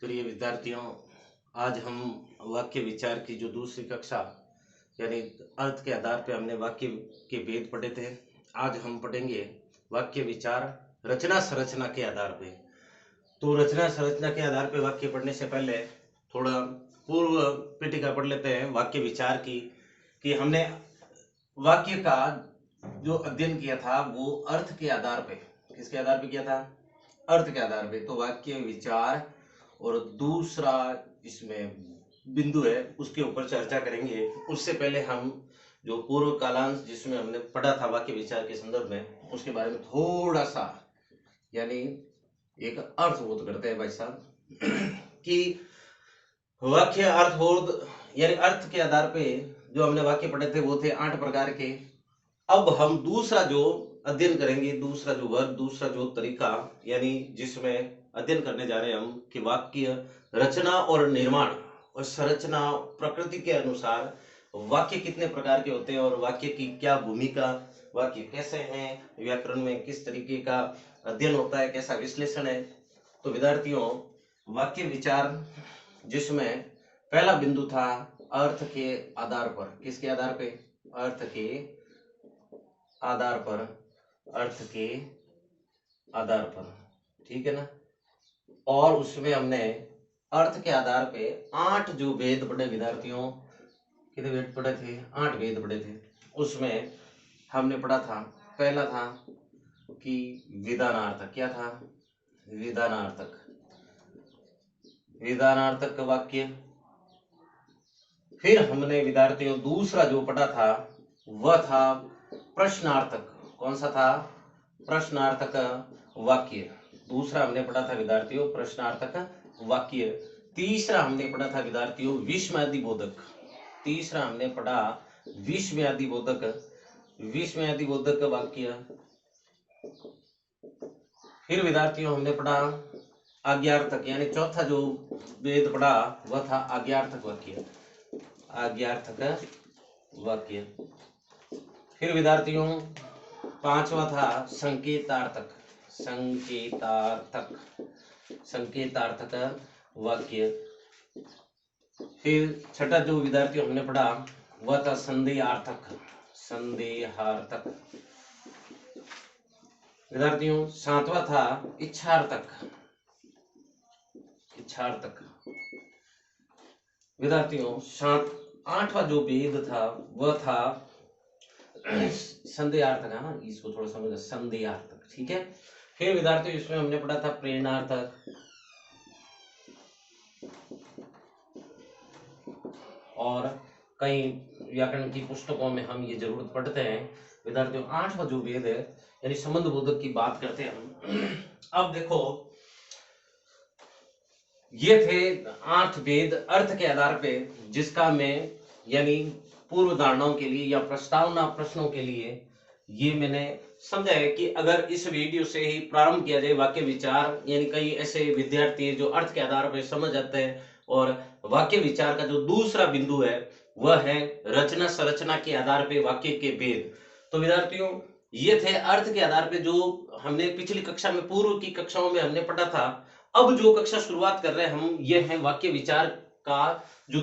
प्रिय विद्यार्थियों, आज हम वाक्य विचार की जो दूसरी कक्षा यानी अर्थ के आधार पे हमने वाक्य के भेद पढ़े थे। आज हम पढ़ेंगे वाक्य विचार रचना संरचना के आधार पे। तो रचना संरचना के आधार पे वाक्य पढ़ने से पहले थोड़ा पूर्व पीठिका पढ़ लेते हैं वाक्य विचार की, कि हमने वाक्य का जो अध्ययन किया था वो अर्थ के आधार पे, किसके आधार पे किया था? अर्थ के आधार पे। तो वाक्य विचार और दूसरा इसमें बिंदु है उसके ऊपर चर्चा करेंगे। उससे पहले हम जो पूर्व कालांश जिसमें हमने पढ़ा था वाक्य विचार के संदर्भ में, उसके बारे में थोड़ा सा यानी एक अर्थबोध करते हैं भाई साहब कि वाक्य अर्थबोध यानी अर्थ के आधार पे जो हमने वाक्य पढ़े थे वो थे 8 प्रकार के। अब हम दूसरा जो अध्ययन करेंगे, दूसरा जो वर्ग, दूसरा जो तरीका यानी जिसमें अध्ययन करने जा रहे हैं हम कि वाक्य रचना और निर्माण और संरचना, प्रकृति के अनुसार वाक्य कितने प्रकार के होते हैं और वाक्य की क्या भूमिका, वाक्य कैसे हैं, व्याकरण में किस तरीके का अध्ययन होता है, कैसा विश्लेषण है। तो विद्यार्थियों, वाक्य विचार जिसमें पहला बिंदु था अर्थ के आधार पर, किसके आधार पे? अर्थ के आधार पर, अर्थ के आधार पर, ठीक है ना। और उसमें हमने अर्थ के आधार पे 8 जो भेद पढ़े विद्यार्थियों, कितने भेद पढ़े थे? 8 भेद पढ़े थे। उसमें हमने पढ़ा था, पहला था कि विधानार्थक। क्या था? विधानार्थक, विधानार्थक वाक्य। फिर हमने विद्यार्थियों दूसरा जो पढ़ा था वह था प्रश्नार्थक। कौन सा था? प्रश्नार्थक वाक्य। दूसरा हमने पढ़ा था विद्यार्थियों प्रश्नार्थक वाक्य। तीसरा हमने पढ़ा था विद्यार्थियों विस्मयादि बोधक। तीसरा हमने पढ़ा विस्मयादि बोधक, विस्मयादि बोधक वाक्य। फिर विद्यार्थियों हमने पढ़ा आज्ञार्थक, यानी चौथा जो वेद पढ़ा वह था आज्ञार्थक वाक्य, आज्ञार्थक वाक्य। फिर विद्यार्थियों पांचवा था संकेतार्थक, संकेतार्थक, संकेतार्थक वाक्य। फिर छठा जो विद्यार्थियों हमने पढ़ा वह था संदेहार्थक, संदेहार्थक विद्यार्थियों। सातवां था इच्छार्थक, इच्छार्थक विद्यार्थियों। आठवां जो वेद था वह था संदेहार्थक। हाँ, इसको थोड़ा समझना, संदेहार्थक, ठीक है। फिर विद्यार्थियों इसमें हमने पढ़ा था प्रेरणार्थक, और कई व्याकरण की पुस्तकों में हम ये जरूर पढ़ते हैं विद्यार्थियों। 8वां जो वेद है यानी संबंध बोधक की बात करते हैं हम। अब देखो, ये थे 8 वेद अर्थ के आधार पे, जिसका मैं यानी पूर्व धारणाओं के लिए या प्रस्तावना प्रश्नों के लिए ये मैंने समझा है कि अगर इस वीडियो से ही प्रारंभ किया जाए वाक्य विचार, यानी कई ऐसे विद्यार्थी जो अर्थ के आधार पर समझ जाते हैं। और वाक्य विचार का जो दूसरा बिंदु है वह है रचना संरचना के आधार पे वाक्य के भेद। तो विद्यार्थियों, ये थे अर्थ के आधार पे जो हमने पिछली कक्षा में, पूर्व की कक्षाओं में हमने पढ़ा था। अब जो कक्षा शुरुआत कर रहे हैं हम, ये है वाक्य विचार का जो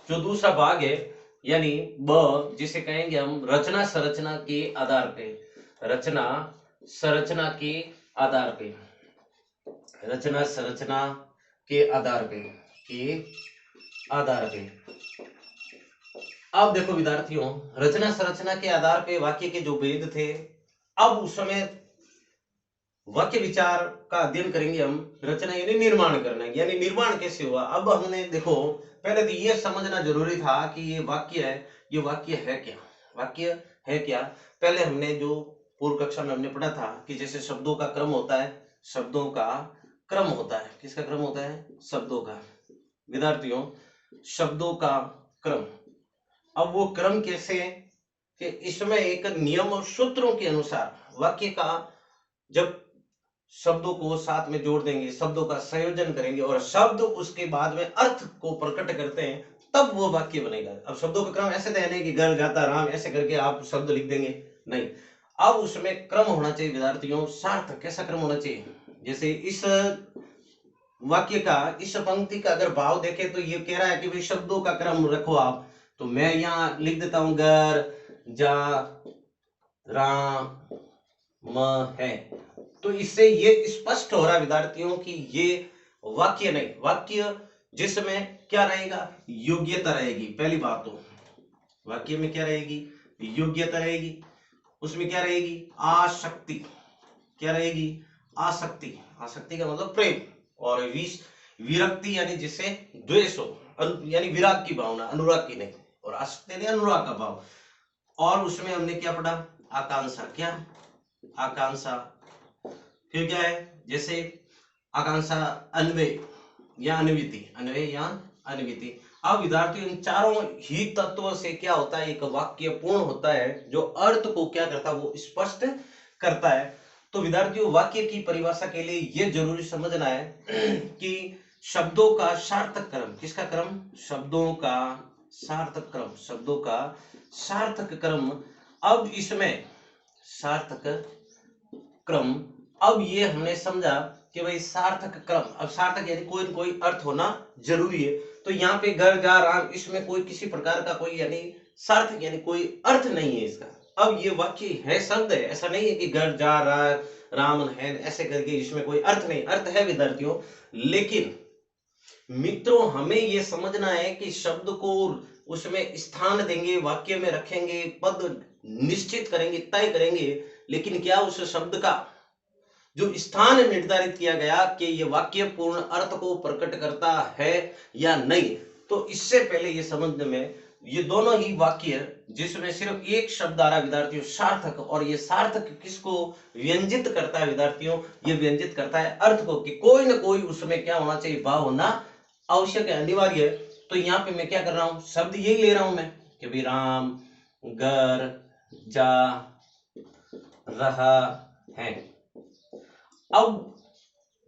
दूसरा भाग है, यानी ब, जिसे कहेंगे हम रचना संरचना के आधार पे, रचना संरचना के आधार पे, रचना संरचना के आधार पे, के आधार पे। अब देखो विद्यार्थियों, रचना संरचना के आधार पे वाक्य के जो भेद थे, अब उस समय वाक्य विचार का अध्ययन करेंगे हम। रचना यानी निर्माण करना, यानी निर्माण कैसे हुआ। अब हमने देखो, पहले तो ये समझना जरूरी था कि ये वाक्य है, ये वाक्य है क्या, वाक्य है क्या। पहले हमने जो पूर्व कक्षा में हमने पढ़ा था कि जैसे शब्दों का क्रम होता है, शब्दों का क्रम होता है। किसका क्रम होता है? शब्दों का। विद्यार्थियों, शब्दों का क्रम। अब वो क्रम कैसे, कि इसमें एक नियम और सूत्रों के अनुसार वाक्य का, जब शब्दों को साथ में जोड़ देंगे, शब्दों का संयोजन करेंगे और शब्द उसके बाद में अर्थ को प्रकट करते हैं, तब वो वाक्य बनेगा। अब शब्दों का क्रम ऐसे तय नहीं कि घर जाता राम ऐसे करके आप शब्द लिख देंगे, नहीं। अब उसमें क्रम होना चाहिए विद्यार्थियों, सार्थक। कैसा क्रम होना चाहिए? जैसे इस वाक्य का इस पंक्ति का अगर भाव देखें तो ये कह रहा है कि भाई शब्दों का क्रम रखो आप। तो मैं यहाँ लिख देता हूं घर जा राम म है। तो इससे ये स्पष्ट हो रहा है विद्यार्थियों कि ये वाक्य नहीं, वाक्य जिसमें क्या रहेगा, योग्यता रहेगी। पहली बात तो वाक्य में क्या रहेगी, योग्यता रहेगी। उसमें क्या रहेगी, आसक्ति। क्या रहेगी, आसक्ति। आसक्ति का मतलब प्रेम। और विरक्ति यानी जिससे द्वेष हो, यानी विराग की भावना, अनुराग की नहीं। और आसक्ति यानी अनुराग का भाव। और उसमें हमने क्या पढ़ा, आकांक्षा। क्या, आकांक्षा। फिर क्या है, जैसे आकांक्षा अन्वय या अन्विति, अन्वय या अन्विति। अब विद्यार्थियों इन चारों ही तत्वों से क्या होता है, एक वाक्य पूर्ण होता है जो अर्थ को क्या करता है, वो स्पष्ट करता है। तो विद्यार्थियों वाक्य की परिभाषा के लिए ये जरूरी समझना है कि शब्दों का सार्थक क्रम, किसका क्रम, शब्दों का सार्थक क्रम, शब्दों का सार्थक क्रम। अब इसमें सार्थक क्रम, अब ये हमने समझा कि भाई सार्थक क्रम, अब सार्थक यानी कोई न कोई अर्थ होना जरूरी है। तो यहाँ पे घर जा राम, इसमें कोई किसी प्रकार का कोई यानी सार्थक यानी कोई अर्थ नहीं है इसका। अब ये वाक्य है, शब्द है, ऐसा नहीं है कि घर जा रहा राम है ऐसे करके इसमें कोई अर्थ नहीं, अर्थ है विद्यार्थियों। लेकिन मित्रों हमें ये समझना है कि शब्द को उसमें स्थान देंगे, वाक्य में रखेंगे, पद निश्चित करेंगे, तय करेंगे। लेकिन क्या उस शब्द का जो स्थान निर्धारित किया गया कि ये वाक्य पूर्ण अर्थ को प्रकट करता है या नहीं। तो इससे पहले ये समझने में, ये दोनों ही वाक्य जिसमें सिर्फ एक शब्द आ रहा है विद्यार्थियों, सार्थक, और ये सार्थक किसको व्यंजित करता है विद्यार्थियों, ये व्यंजित करता है अर्थ को, कि कोई ना कोई उसमें क्या होना चाहिए, भाव होना आवश्यक है, अनिवार्य है। तो यहाँ पे मैं क्या कर रहा हूं, शब्द यही ले रहा हूं मैं कि भाई राम घर जा रहा है। अब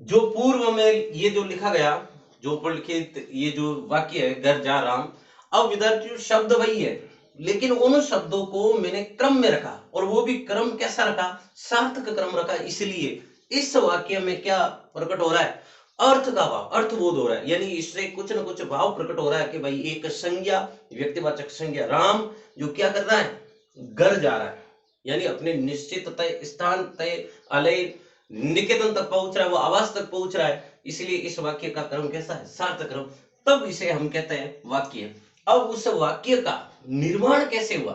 जो पूर्व में ये जो लिखा गया, जो ऊपर लिखित ये जो वाक्य है घर जा राम, अब विद्यार्थियों शब्द वही है, लेकिन उन शब्दों को मैंने क्रम में रखा, और वो भी क्रम कैसा रखा, सार्थक क्रम रखा। इसलिए इस वाक्य में क्या प्रकट हो रहा है, अर्थ का भाव, अर्थबोध हो रहा है। यानी इससे कुछ न कुछ भाव प्रकट हो रहा है कि भाई एक संज्ञा, व्यक्तिवाचक संज्ञा राम जो क्या कर रहा है, घर जा रहा है, यानी अपने निश्चित तय स्थान, तय अलय निकेतन तक पहुंच रहा है, वो आवास तक पहुंच रहा है। इसलिए इस वाक्य का क्रम कैसा है, सार्थक क्रम। तब इसे हम कहते हैं वाक्य। अब उस वाक्य का निर्माण कैसे हुआ,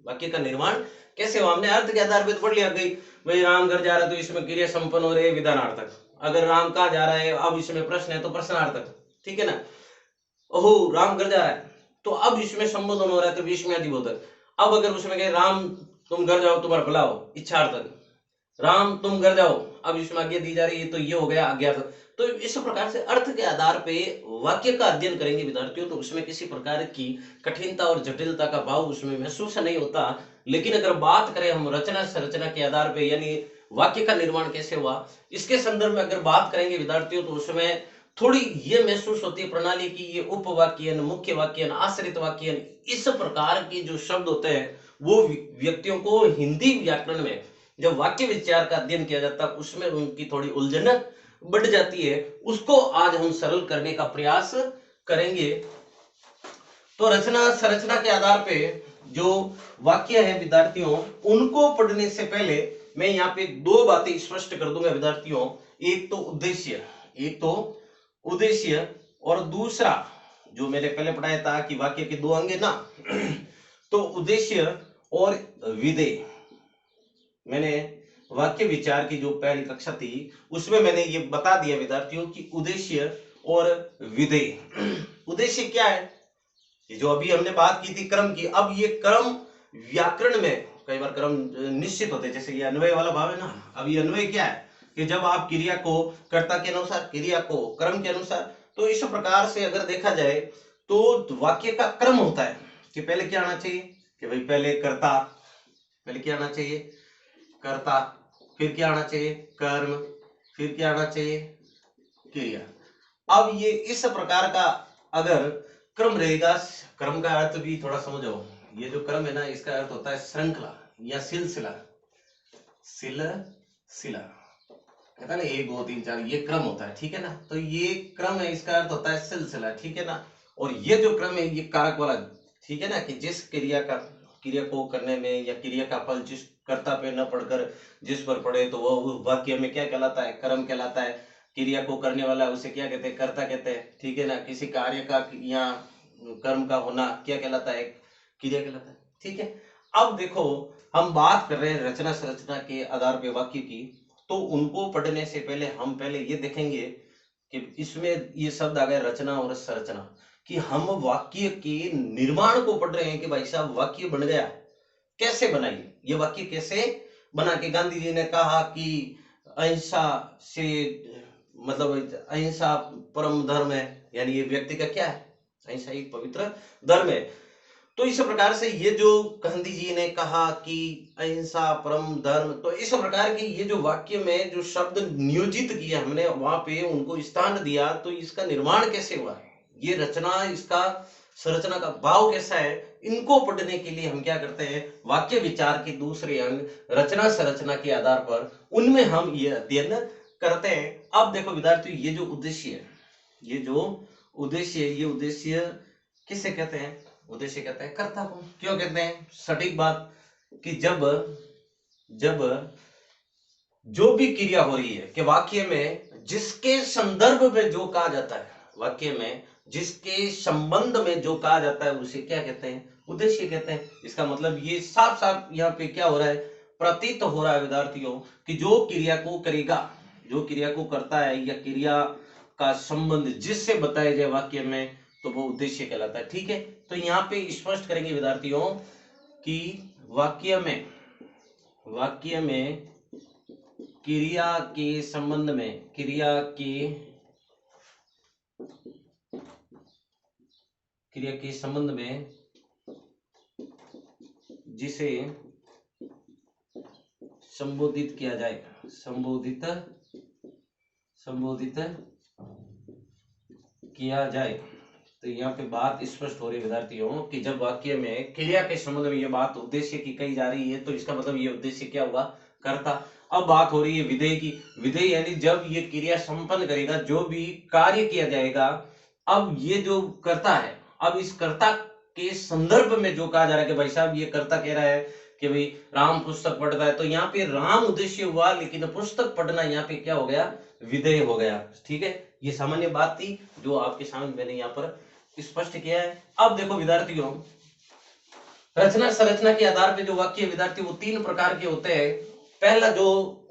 वाक्य का निर्माण कैसे हुआ, हमने अर्थ के आधार पर पढ़ लिया, गई भाई राम घर जा रहा है तो इसमें क्रिया संपन्न हो रही है विधानार्थक। अगर राम कहाँ जा रहा है, अब इसमें प्रश्न है तो प्रश्नार्थक, ठीक है ना। ओहो राम घर जा रहा है, तो अब इसमें संबोधन हो रहा है तो इसमें अधिबोधक। अब अगर उसमें कहे राम तुम घर जाओ तुम्हारा भला हो, इच्छार्थक। राम तुम घर जाओ, अब इसमें आज्ञा दी जा रही है तो ये हो गया आज्ञार्थक। तो इस प्रकार से अर्थ के आधार पे वाक्य का अध्ययन करेंगे विद्यार्थियों, तो उसमें किसी प्रकार की कठिनता और जटिलता का भाव उसमें महसूस नहीं होता। लेकिन अगर बात करें हम रचना संरचना के आधार पे, यानी वाक्य का निर्माण कैसे हुआ, इसके संदर्भ में अगर बात करेंगे विद्यार्थियों, तो उसमें थोड़ी ये महसूस होती है प्रणाली की, ये उपवाक्यन, मुख्य वाक्यन, आश्रित वाक्यन, इस प्रकार के जो शब्द होते हैं वो व्यक्तियों को हिंदी व्याकरण में जब वाक्य विचार का अध्ययन किया जाता है उसमें उनकी थोड़ी उलझन बढ़ जाती है। उसको आज हम सरल करने का प्रयास करेंगे। तो रचना संरचना के आधार पे जो वाक्य है विद्यार्थियों, उनको पढ़ने से पहले मैं यहाँ पे दो बातें स्पष्ट कर दूंगा विद्यार्थियों। एक तो उद्देश्य, एक तो उद्देश्य, और दूसरा जो मैंने पहले पढ़ाया था कि वाक्य के दो अंग है ना तो उद्देश्य और विधेय। मैंने वाक्य विचार की जो पहली कक्षा थी उसमें मैंने ये बता दिया विद्यार्थियों कि उद्देश्य और विधेय। उद्देश्य क्या है, ये जो अभी हमने बात की थी क्रम की, अब ये क्रम व्याकरण में कई बार क्रम निश्चित होते हैं, जैसे ये अन्वय वाला भाव है ना। अब ये अन्वय क्या है कि जब आप क्रिया को कर्ता के अनुसार, क्रिया को क्रम के अनुसार, तो इस प्रकार से अगर देखा जाए तो वाक्य का क्रम होता है कि पहले क्या आना चाहिए, कि भाई पहले कर्ता, पहले क्या आना चाहिए, कर्ता, फिर क्या आना चाहिए, कर्म, फिर क्या आना चाहिए, क्रिया। अब ये इस प्रकार का अगर क्रम रहेगा, क्रम का अर्थ भी थोड़ा समझो। ये जो क्रम है ना, इसका अर्थ होता है श्रृंखला या सिलसिला, सिलसिला कहता है ना 1 2 3 4 ये क्रम होता है, ठीक है ना। तो ये क्रम है, इसका अर्थ होता है सिलसिला, ठीक है ना। और ये जो क्रम है ये कारक वाला, ठीक है ना, कि जिस क्रिया को करने में या क्रिया का फल जिस कर्ता पे न पड़कर जिस पर पड़े तो वो उस वाक्य में क्या कहलाता है, कर्म कहलाता है। क्रिया को करने वाला उसे क्या कहते हैं, कर्ता कहते हैं, ठीक है ना। किसी कार्य का या कर्म का होना क्या कहलाता है, क्रिया कहलाता है, ठीक है। अब देखो हम बात कर रहे हैं रचना संरचना के आधार पे वाक्य की, तो उनको पढ़ने से पहले हम पहले ये देखेंगे कि इसमें ये शब्द आ गया रचना और संरचना, कि हम वाक्य के निर्माण को पढ़ रहे हैं कि भाई साहब वाक्य बन गया, कैसे बनाइए ये वाक्य, कैसे बना के गांधी जी ने कहा कि अहिंसा से मतलब अहिंसा परम धर्म है, यानी ये व्यक्ति का क्या है, अहिंसा एक पवित्र धर्म है। तो इस प्रकार से ये जो गांधी जी ने कहा कि अहिंसा परम धर्म, तो इस प्रकार की ये जो वाक्य में जो शब्द नियोजित किया हमने वहां पे उनको स्थान दिया, तो इसका निर्माण कैसे हुआ है, ये रचना, इसका संरचना का भाव कैसा है, इनको पढ़ने के लिए हम क्या करते हैं, वाक्य विचार के दूसरे अंग रचना संरचना के आधार पर उनमें हम ये अध्ययन करते हैं। अब देखो विद्यार्थियों, ये जो उद्देश्य है, ये जो उद्देश्य है, ये उद्देश्य किसे कहते हैं, उद्देश्य कहते हैं कर्ता को। क्यों कहते हैं, सटीक बात कि जब जो भी क्रिया हो रही है कि वाक्य में जिसके संदर्भ में जो कहा जाता है, वाक्य में जिसके संबंध में जो कहा जाता है उसे क्या कहते हैं, उद्देश्य कहते हैं। इसका मतलब ये साफ साफ यहाँ पे क्या हो रहा है, प्रतीत हो रहा है विद्यार्थियों कि जो क्रिया को करेगा, जो क्रिया को करता है या क्रिया का संबंध जिससे बताया जाए वाक्य में, तो वो उद्देश्य कहलाता है, ठीक है। तो यहाँ पे स्पष्ट करेंगे विद्यार्थियों कि वाक्य में क्रिया के संबंध में, क्रिया के संबंध में जिसे संबोधित किया जाए, संबोधित किया जाए, तो यहाँ पे बात स्पष्ट हो रही है विद्यार्थियों कि जब वाक्य में क्रिया के संबंध में ये बात उद्देश्य की कही जा रही है, तो इसका मतलब ये उद्देश्य क्या हुआ, कर्ता। अब बात हो रही है विधेय की। विधेय यानी जब ये क्रिया संपन्न करेगा, जो भी कार्य किया जाएगा, अब ये जो कर्ता है, अब इस कर्ता के संदर्भ में जो कहा जा रहा है कि भाई साहब ये कर्ता कह रहा है कि भाई राम पुस्तक पढ़ता है, तो यहाँ पे राम उद्देश्य हुआ, लेकिन पुस्तक पढ़ना यहाँ पे क्या हो गया, विधेय हो गया, ठीक है। ये सामान्य बात थी जो आपके सामने मैंने यहाँ पर स्पष्ट किया है। अब देखो विद्यार्थियों, रचना संरचना के आधार पे जो वाक्य विद्यार्थी वो 3 प्रकार के होते हैं। पहला जो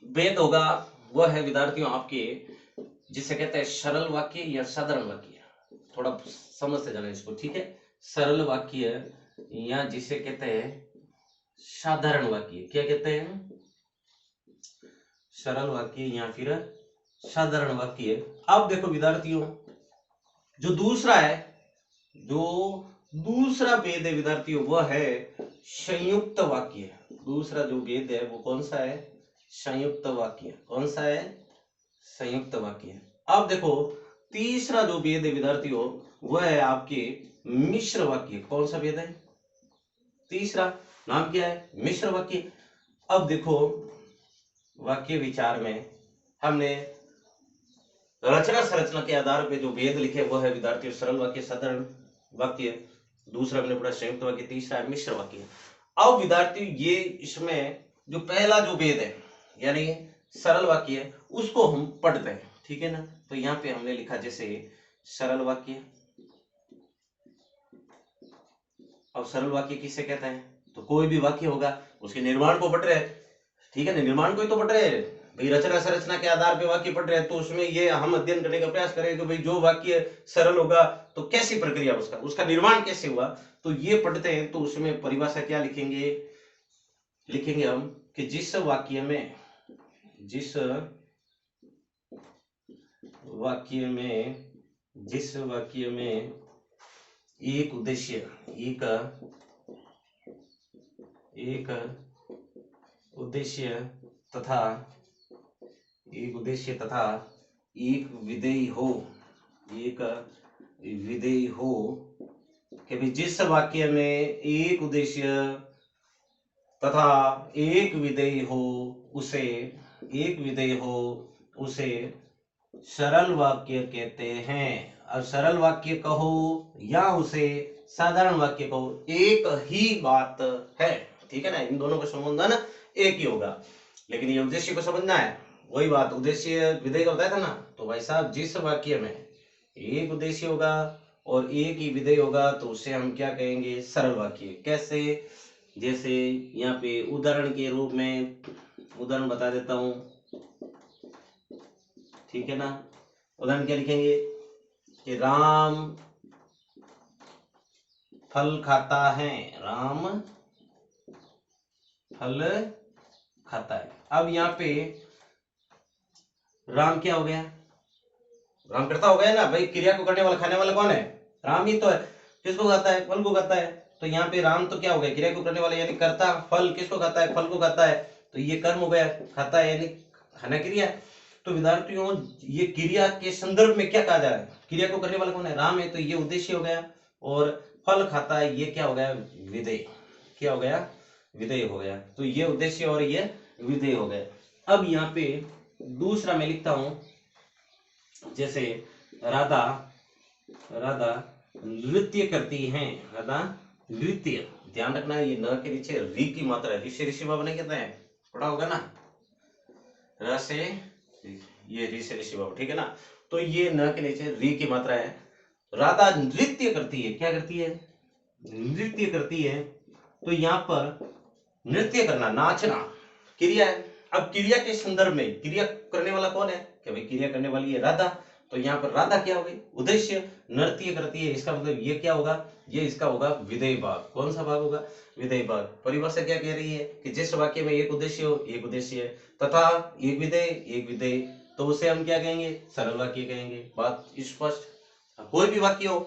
भेद होगा वह है विद्यार्थियों आपके, जिसे कहते हैं सरल वाक्य या साधारण वाक्य। थोड़ा समझ से जाना इसको, ठीक है। सरल वाक्य या जिसे कहते हैं साधारण वाक्य, क्या कहते हैं, सरल वाक्य या फिर साधारण वाक्य। अब देखो विद्यार्थियों, जो दूसरा भेद है विद्यार्थियों वह है संयुक्त वाक्य। दूसरा जो भेद है वो कौन सा है, संयुक्त वाक्य। कौन सा है, संयुक्त वाक्य। अब देखो तीसरा जो भेद है विद्यार्थियों वह है आपके मिश्र वाक्य। कौन सा भेद है, तीसरा नाम क्या है, मिश्र वाक्य। अब देखो वाक्य विचार में हमने रचना संरचना के आधार पे जो भेद लिखे वो है विद्यार्थियों सरल वाक्य, साधारण वाक्य, दूसरा हमने पढ़ा संयुक्त वाक्य, तीसरा है मिश्र वाक्य। अब विद्यार्थी ये इसमें जो पहला जो भेद है यानी सरल वाक्य है उसको हम पढ़ते हैं, ठीक है ना। तो यहाँ पे हमने लिखा जैसे सरल वाक्य। अब सरल वाक्य किसे कहते हैं, तो कोई भी वाक्य होगा उसके निर्माण को पढ़ रहे हैं, ठीक है ना, निर्माण को ही तो पढ़ रहे हैं भाई। रचना संरचना के आधार पे वाक्य पढ़ रहे हैं तो उसमें ये हम अध्ययन करने का प्रयास करेंगे कि भाई जो वाक्य सरल होगा तो कैसी प्रक्रिया उसका निर्माण कैसे हुआ, तो ये पढ़ते हैं। तो उसमें परिभाषा क्या लिखेंगे हम कि जिस वाक्य में एक उद्देश्य तथा एक विधेय हो कि भाई जिस वाक्य में एक उद्देश्य तथा एक विधेय हो उसे एक विधेय हो उसे सरल वाक्य कहते हैं। अब सरल वाक्य कहो या उसे साधारण वाक्य कहो, एक ही बात है, ठीक है ना। इन दोनों का संबंधन एक ही होगा, लेकिन ये उद्देश्य को समझना है। वही बात उद्देश्य विधेय का बताया था ना। तो भाई साहब जिस वाक्य में एक उद्देश्य होगा और एक ही विधेय होगा तो उसे हम क्या कहेंगे, सरल वाक्य। कैसे, जैसे यहाँ पे उदाहरण के रूप में उदाहरण बता देता हूं, ठीक है ना। उदाहरण क्या लिखेंगे कि राम फल खाता है, राम फल खाता है। अब यहाँ पे राम क्या हो गया, राम करता हो गया ना भाई, क्रिया को करने वाला खाने वाला कौन है, राम ही तो है। किसको खाता है, फल को खाता है। तो यहाँ पे राम तो क्या हो गया, क्रिया को करने वाला यानी करता, फल किसको खाता है, फल को खाता है। तो ये कर्म हो गया, खाता है यानी खाना क्रिया। तो विद्यार्थियों ये क्रिया के संदर्भ में क्या कहा जा रहा है, क्रिया को करने वाला कौन है, राम है, तो ये उद्देश्य हो गया। और फल खाता है ये क्या हो गया, विधेय। क्या हो गया, विधेय हो गया। तो ये उद्देश्य और ये विधेय हो गया। अब यहाँ पे दूसरा मैं लिखता हूं, जैसे राधा राधा नृत्य करती हैं, राधा नृत्य। ध्यान रखना ये न के नीचे री की मात्रा है, ऋषि ऋषि बाबा नहीं कहते हैं, पढ़ा होगा ना, र से ये री से ऋषि बाबा, ठीक है ना। तो ये न के नीचे री की मात्रा है। राधा नृत्य करती है, क्या करती है, नृत्य करती है। तो यहाँ पर नृत्य करना, नाचना क्रिया है। अब क्रिया के संदर्भ में क्रिया करने वाला कौन है, कि भाई क्रिया करने वाली है राधा। तो यहाँ पर राधा क्या हो गई, उद्देश्य, नृत्य करती है, इसका मतलब ये क्या होगा, ये इसका होगा विधेय भाग। कौन सा भाग होगा, विधेय भाग। परिभाषा क्या कह रही है कि जिस वाक्य में एक उद्देश्य हो, एक उद्देश्य है तथा एक विधेय, एक विधेय, तो उसे हम क्या कहेंगे, सरल वाक्य कहेंगे। बात स्पष्ट। कोई भी वाक्य हो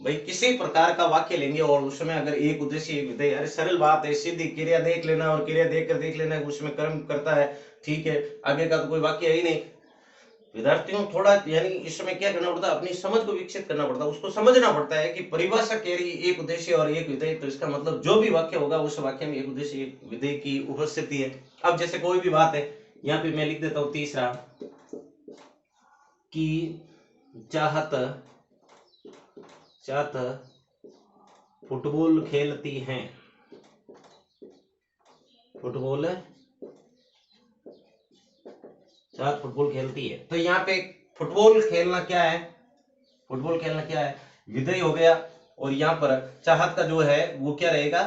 भाई, किसी प्रकार का वाक्य लेंगे और उसमें अगर एक उद्देश्य एक विधेय, अरे सरल बात है, सीधी क्रिया देख लेना और क्रिया देख कर देख लेना उसमें कर्म करता है, ठीक है, आगे का तो कोई वाक्य है ही नहीं। विद्यार्थियों थोड़ा यानी इसमें क्या करना पड़ता है, अपनी समझ को विकसित करना पड़ता है, उसको समझना पड़ता है कि परिभाषा कह रही है एक उद्देश्य और एक विधेय, तो इसका मतलब जो भी वाक्य होगा उस वाक्य में एक उद्देश्य एक विधेय की उपस्थिति है। अब जैसे कोई भी बात है, यहाँ पे मैं लिख देता हूं तीसरा, कि चाहत फुटबॉल खेलती हैं, फुटबॉल चाहत फुटबॉल खेलती है। तो यहाँ पे फुटबॉल खेलना क्या है, फुटबॉल खेलना क्या है, विधेय हो गया। और यहाँ पर चाहत का जो है वो क्या रहेगा,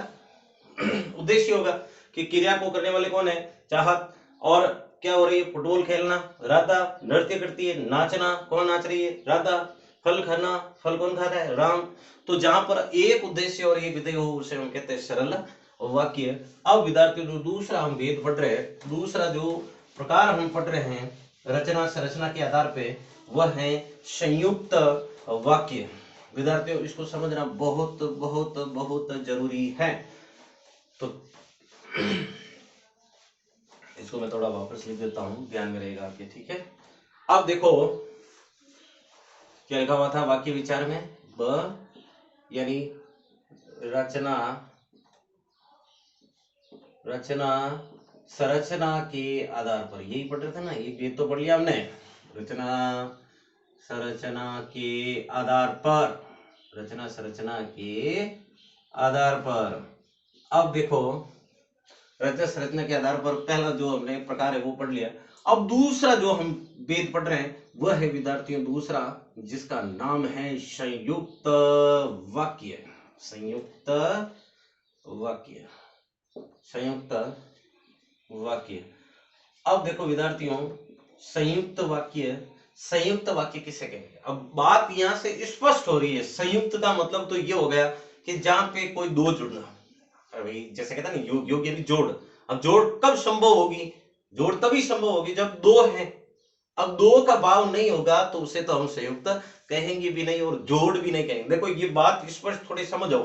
उद्देश्य होगा कि क्रिया को करने वाले कौन है, चाहत। और क्या हो रही है, फुटबॉल खेलना, राधा नृत्य करती है, नाचना, कौन नाच रही है, राधा। फल खाना, फल कौन खा रहा है, राम। तो जहां पर एक उद्देश्य और एक विधेय हो उसे हम कहते हैं सरल वाक्य। अब विद्यार्थियों जो दूसरा हम भेद पढ़ रहे हैं, दूसरा जो प्रकार हम पढ़ रहे हैं रचना संरचना के आधार पे, वह है संयुक्त वाक्य। विद्यार्थियों इसको समझना बहुत बहुत बहुत जरूरी है। तो इसको मैं थोड़ा वापस लिख देता हूं, ध्यान में रहेगा आपके, ठीक है। अब देखो क्या लिखा हुआ था वाक्य विचार में, ब यानी रचना संरचना के आधार पर, यही पढ़ रहे थे ना, ये वेद तो पढ़ लिया हमने। रचना संरचना के आधार पर, रचना संरचना के आधार पर। अब देखो रचना संरचना के आधार पर पहला जो हमने प्रकार है वो पढ़ लिया। अब दूसरा जो हम वेद पढ़ रहे हैं वह है विद्यार्थियों दूसरा, जिसका नाम है संयुक्त वाक्य। संयुक्त वाक्य, संयुक्त वाक्य। अब देखो विद्यार्थियों संयुक्त वाक्य, संयुक्त वाक्य किसे कहेंगे। अब बात यहां से स्पष्ट हो रही है, संयुक्त का मतलब तो ये हो गया कि जहां पे कोई दो जुड़ना, भाई जैसे कहता है ना योग, योग यानी जोड़। अब जोड़ कब संभव होगी, जोड़ तभी संभव होगी जब दो हैं। अब दो का भाव नहीं होगा तो उसे तो हम संयुक्त कहेंगे भी नहीं और जोड़ भी नहीं कहेंगे। देखो ये बात स्पष्ट थोड़ी समझो।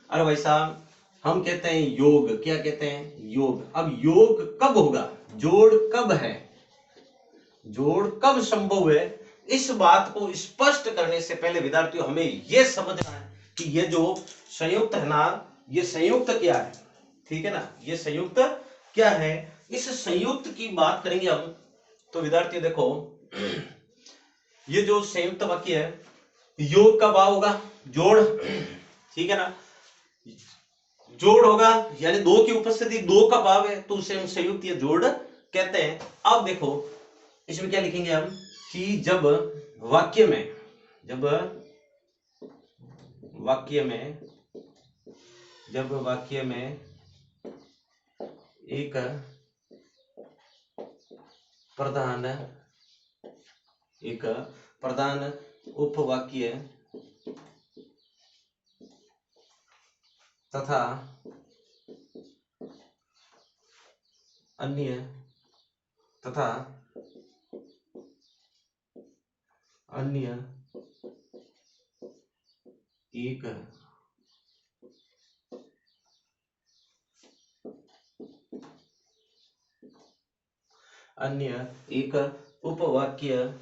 अरे भाई साहब हम कहते हैं योग, क्या कहते हैं, योग। अब योग कब होगा, जोड़ कब है, जोड़ कब संभव है, इस बात को स्पष्ट करने से पहले विद्यार्थियों हमें यह समझना है कि ये जो संयुक्त है ना, ये संयुक्त क्या है, ठीक है ना, ये संयुक्त क्या है। इस संयुक्त की बात करेंगे हम, तो विद्यार्थी देखो ये जो संयुक्त वाक्य है, योग का भाव होगा जोड़, ठीक है ना, जोड़ होगा यानी दो की उपस्थिति, दो का भाव है तो उसे हम संयुक्त या जोड़ कहते हैं। अब देखो इसमें क्या लिखेंगे हम कि जब वाक्य में जब वाक्य में एक प्रधान उपवाक्य तथा अन्य एक उपवाक्य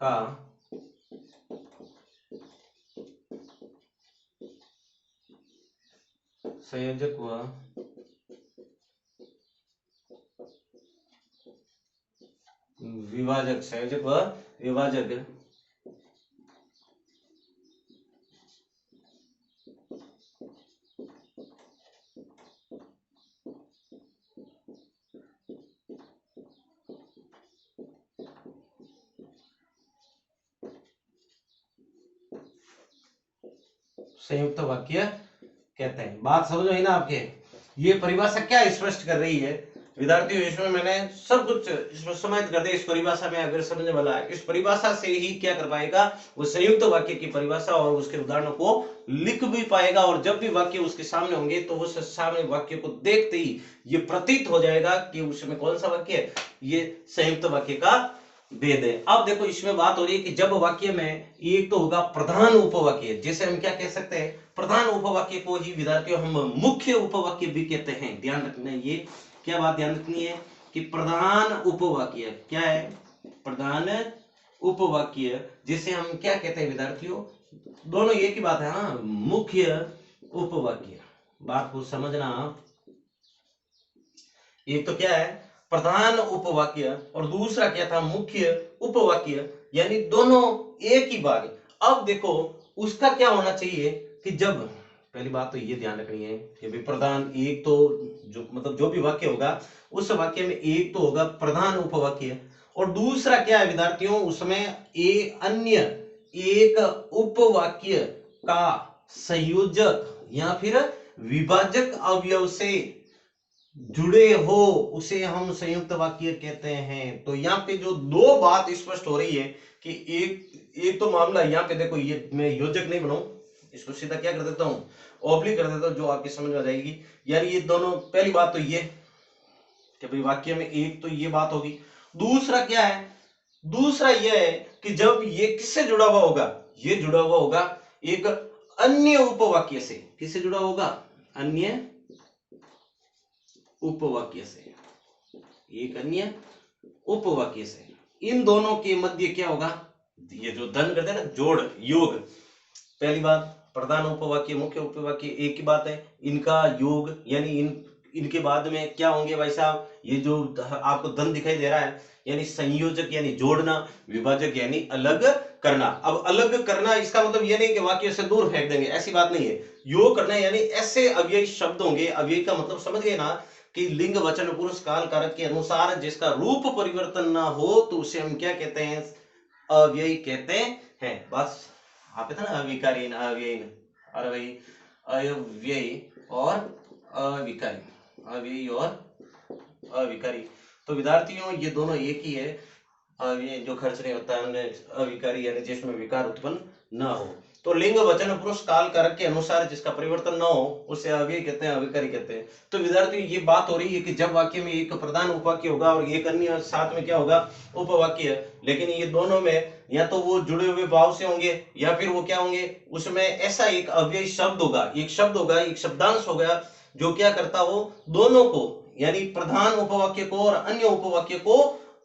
का संयोजक व विभाजक संयुक्त वाक्य कहते हैं। बात समझ में ना आपके, ये परिभाषा क्या स्पष्ट कर रही है विद्यार्थियों, इसमें मैंने सब कुछ इसमें समाहित कर दिया। इस परिभाषा में अगर समझने वाला है, इस परिभाषा से ही क्या कर पाएगा, वो संयुक्त वाक्य की परिभाषा और उसके उदाहरणों को लिख भी पाएगा, और जब भी वाक्य उसके सामने होंगे तो उस सामने वाक्य को देखते ही ये प्रतीत हो जाएगा कि उसमें कौन सा वाक्य है, ये संयुक्त वाक्य का भेद है। अब देखो इसमें बात हो रही है कि जब वाक्य में एक तो होगा प्रधान उपवाक्य, जैसे हम क्या कह सकते हैं, प्रधान उपवाक्य को ही विद्यार्थियों हम मुख्य उपवाक्य भी कहते हैं। ध्यान रखना, ये क्या बात ध्यान रखनी है कि प्रधान उपवाक्य क्या है, प्रधान उपवाक्य जिसे हम क्या कहते हैं विद्यार्थियों, दोनों एक ही बात है, हाँ, मुख्य उपवाक्य। बात को समझना, एक तो क्या है प्रधान उपवाक्य और दूसरा क्या था मुख्य उपवाक्य, यानी दोनों एक ही बात। अब देखो उसका क्या होना चाहिए कि जब, पहली बात तो ये ध्यान रखनी है कि प्रधान एक तो जो मतलब जो भी वाक्य होगा उस वाक्य में एक तो होगा प्रधान उपवाक्य, और दूसरा क्या है विद्यार्थियों, उसमें अन्य एक उपवाक्य का संयोजक या फिर विभाजक अवयव से जुड़े हो, उसे हम संयुक्त वाक्य कहते हैं। तो यहाँ पे जो दो बात स्पष्ट हो रही है कि एक तो मामला यहाँ पे देखो, ये मैं योजक नहीं बनाऊं, इसको सीधा क्या कर देता हूं, ऑब्लिक कर देता हूं, जो आपकी समझ में आ जाएगी। यार ये दोनों, पहली बात तो ये कि भाई वाक्य में एक तो ये बात होगी, दूसरा क्या है, दूसरा यह है कि जब ये किससे जुड़ा हुआ होगा, ये जुड़ा हुआ होगा एक अन्य उपवाक्य से। किससे जुड़ा होगा, अन्य उपवाक्य से, एक अन्य उपवाक्य से। इन दोनों के मध्य क्या होगा, ये जो धन करते हैं ना, जोड़ योग, पहली बात प्रधान उपवाक्य मुख्य उपवाक्य एक ही बात है, इनका योग यानी इनके बाद में क्या होंगे भाई साहब, ये जो आपको धन दिखाई दे रहा है यानी संयोजक यानी जोड़ना, विभाजक यानी अलग करना। अब अलग करना इसका मतलब ये नहीं कि वाक्य से दूर फेंक देंगे, ऐसी बात नहीं है। योग करना यानी ऐसे अव्ययी शब्द होंगे, अव्ययी का मतलब समझ गए ना कि लिंग वचन पुरुष काल कारक के अनुसार जिसका रूप परिवर्तन ना हो तो उसे हम क्या कहते हैं, अव्ययी कहते हैं। बस आप ना अविकारी ना अव्ययी, अव्ययी और अविकारी, अव्ययी और अविकारी। तो विद्यार्थियों ये दोनों एक ही है, अव्ययी जो खर्च नहीं होता है, अविकारी यानी जिसमें विकार उत्पन्न ना हो। तो लिंग वचन पुरुष काल कारक के अनुसार जिसका परिवर्तन न हो उसे अव्ययी कहते हैं, अविकारी कहते हैं। तो विद्यार्थियों ये बात हो रही है कि जब वाक्य में एक प्रधान उपवाक्य होगा और एक अन्य साथ में क्या होगा, उपवाक्य, लेकिन ये दोनों में या तो वो जुड़े हुए भाव से होंगे या फिर वो क्या होंगे, उसमें ऐसा एक अव्ययी शब्द होगा, एक शब्द होगा, एक शब्दांश होगा जो क्या करता हो, दोनों को यानी प्रधान उपवाक्य को और अन्य उपवाक्य को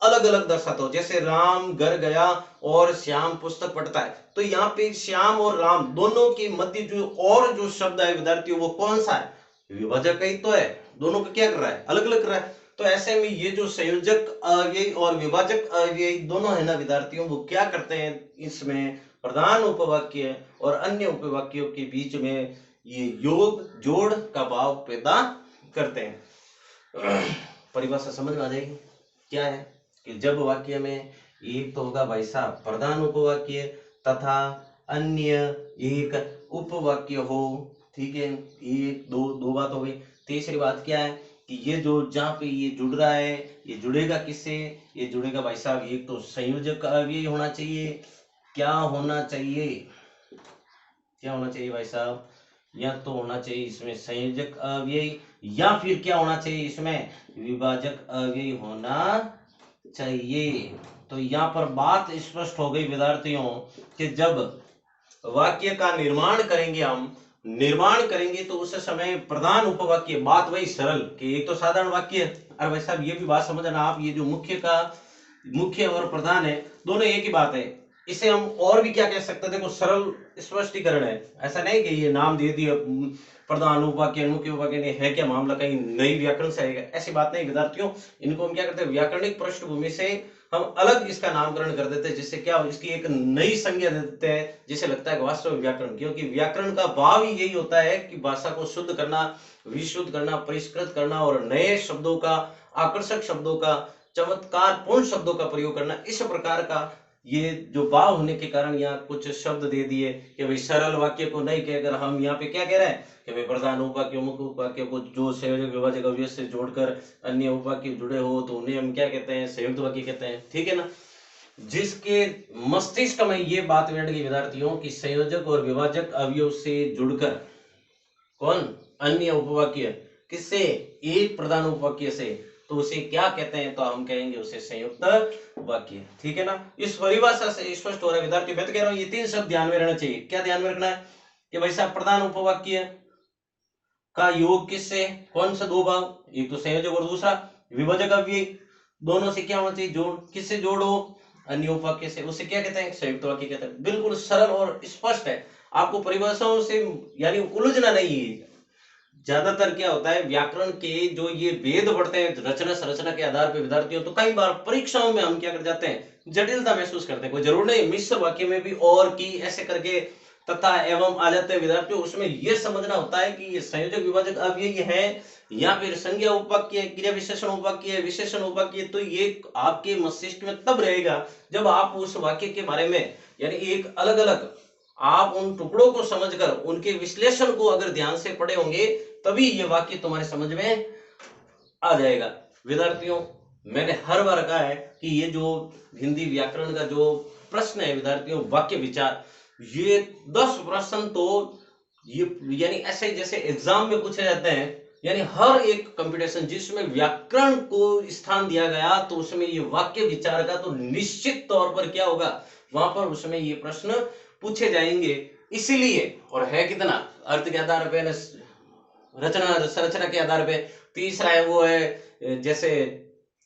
अलग अलग दर्शाता हो। जैसे राम घर गया और श्याम पुस्तक पढ़ता है, तो यहाँ पे श्याम और राम दोनों के मध्य जो और जो शब्द है विद्यार्थियों वो कौन सा है, विभाजक ही तो है, दोनों को क्या कर रहा है, अलग अलग कर रहा है। तो ऐसे में ये जो संयोजक अव्ययी और विभाजक अव्ययी दोनों है ना विद्यार्थियों, वो क्या करते हैं, इसमें प्रधान उपवाक्य और अन्य उपवाक्यों के बीच में ये योग जोड़ का भाव पैदा करते हैं। परिभाषा समझ में आ जाएगी। क्या है कि जब वाक्य में एक तो होगा भाई साहब प्रधान उपवाक्य तथा अन्य एक उपवाक्य हो, ठीक है, एक दो बात हो गई। तीसरी बात क्या है कि ये जो जहां पे ये जुड़ रहा है, ये जुड़ेगा किससे, ये जुड़ेगा भाई साहब एक तो संयोजक अव्यय होना चाहिए। क्या होना चाहिए, क्या होना चाहिए भाई साहब, या तो होना चाहिए इसमें संयोजक अव्यय, या फिर क्या होना चाहिए इसमें विभाजक अव्यय होना चाहिए। तो यहाँ पर बात स्पष्ट हो गई विद्यार्थियों कि जब वाक्य का निर्माण करेंगे, हम निर्माण करेंगे तो उस समय प्रधान उपवाक्य, बात वही सरल कि एक तो साधारण वाक्य है। और भाई साहब ये भी बात समझना आप, ये जो मुख्य और प्रधान है दोनों एक ही बात है। इसे हम और भी क्या कह सकते हैं, देखो सरल स्पष्टीकरण है, ऐसा नहीं कि ये नाम दे दिया प्रधान उपवाक्य मुख्य उपवाक्य, नहीं है क्या मामला, कहीं नई व्याकरण से आएगा, ऐसी बात नहीं विद्यार्थियों। इनको हम क्या करते हैं, व्याकरणिक पृष्ठभूमि से हम अलग इसका नामकरण कर देते हैं, जिससे क्या इसकी एक नई संज्ञा दे देते हैं, जिसे लगता है वास्तव में व्याकरण, क्योंकि व्याकरण का भाव ही यही होता है कि भाषा को शुद्ध करना, विशुद्ध करना, परिष्कृत करना और नए शब्दों का, आकर्षक शब्दों का, चमत्कार पूर्ण शब्दों का प्रयोग करना। इस प्रकार का ये जो भाव होने के कारण यहाँ कुछ शब्द दे दिए कि भाई सरल वाक्य को नहीं कहकर हम यहाँ पे क्या कह रहे हैं कि भाई प्रधान उपवाक्य मुख्य उपवाक्य को जो संयोजक विभाजक अव्यय से जोड़कर अन्य उपवाक्य जुड़े हो तो उन्हें हम क्या कहते हैं, संयुक्त वाक्य कहते हैं, ठीक है ना। जिसके मस्तिष्क में ये बात बैठ गई विद्यार्थियों की संयोजक और विभाजक अवयव से जुड़कर कौन, अन्य उपवाक्य, किससे, एक प्रधान उपवाक्य से, तो उसे क्या कहते हैं, तो हम कहेंगे उसे संयुक्त वाक्य, ठीक है ना। इस परिभाषा से स्पष्ट हो रहा है विद्यार्थी, मैं तो कह रहा हूं ये तीन शब्द ध्यान में रहना चाहिए। क्या ध्यान में रखना है कि भाई साहब प्रधान उपवाक्य का योग किससे, कौन सा दो भाव, एक तो संयोजक और दूसरा विभाजक अव्यय, दोनों से क्या होना चाहिए जोड़, किससे जोड़ हो, अन्य उपवाक्य से, उसे क्या कहते हैं, संयुक्त वाक्य कहते हैं। बिल्कुल सरल और स्पष्ट है, आपको परिभाषाओं से यानी उलझना नहीं है। ज्यादातर क्या होता है व्याकरण के जो ये भेद बढ़ते हैं रचना संरचना के आधार पर विद्यार्थियों, तो कई बार परीक्षाओं में हम क्या कर जाते हैं, जटिलता महसूस करते हैं। कोई जरूर नहीं मिश्र वाक्य में भी और की ऐसे करके तथा एवं आ जाते हैं विद्यार्थियों, उसमें यह समझना होता है कि ये संयोजक विभाजक अव्यय है या फिर संज्ञा उपवाक्य है, क्रिया विशेषण उपवाक्य है, विशेषण उपवाक्य। तो ये आपके मस्तिष्क में तब रहेगा जब आप उस वाक्य के बारे में यानी एक अलग अलग आप उन टुकड़ों को समझकर उनके विश्लेषण को अगर ध्यान से पढ़े होंगे, तभी ये वाक्य तुम्हारे समझ में आ जाएगा। विद्यार्थियों मैंने हर बार कहा है कि ये जो हिंदी व्याकरण का जो प्रश्न है विद्यार्थियों, वाक्य विचार, ये 10 प्रश्न तो ये यानी ऐसे जैसे एग्जाम में पूछे जाते हैं, यानी हर एक कंपटीशन जिसमें व्याकरण को स्थान दिया गया तो उसमें ये वाक्य विचार का तो निश्चित तौर पर क्या होगा, वहां पर उसमें ये प्रश्न पूछे जाएंगे। इसीलिए और है कितना, अर्थ के आधार पर, रचना संरचना के आधार पे, तीसरा है वो है जैसे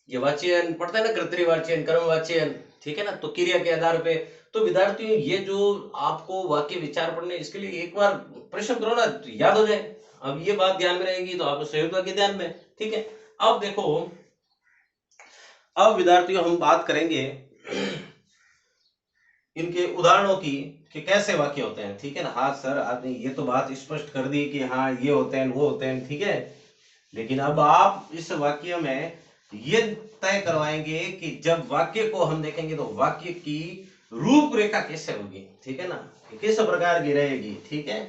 ये वाच्यन पढ़ते हैं ना, कर्तृवाच्यन कर्मवाच्यन, ठीक है ना, तो क्रिया के आधार पे। तो विद्यार्थियों ये जो आपको वाक्य विचार पढ़ने, इसके लिए एक बार प्रश्न करो ना तो याद हो जाए। अब ये बात ध्यान में रहेगी तो आपको संयुक्त वाक्य ध्यान में, ठीक है। अब देखो, अब विद्यार्थियों हम बात करेंगे इनके उदाहरणों की कि कैसे वाक्य होते हैं, ठीक है ना। हाँ सर आपने ये तो बात स्पष्ट कर दी कि हाँ ये होते हैं वो होते हैं, ठीक है, लेकिन अब आप इस वाक्य में ये तय करवाएंगे कि जब वाक्य को हम देखेंगे तो वाक्य की रूपरेखा कैसे होगी, ठीक है ना, किस प्रकार की रहेगी, ठीक है।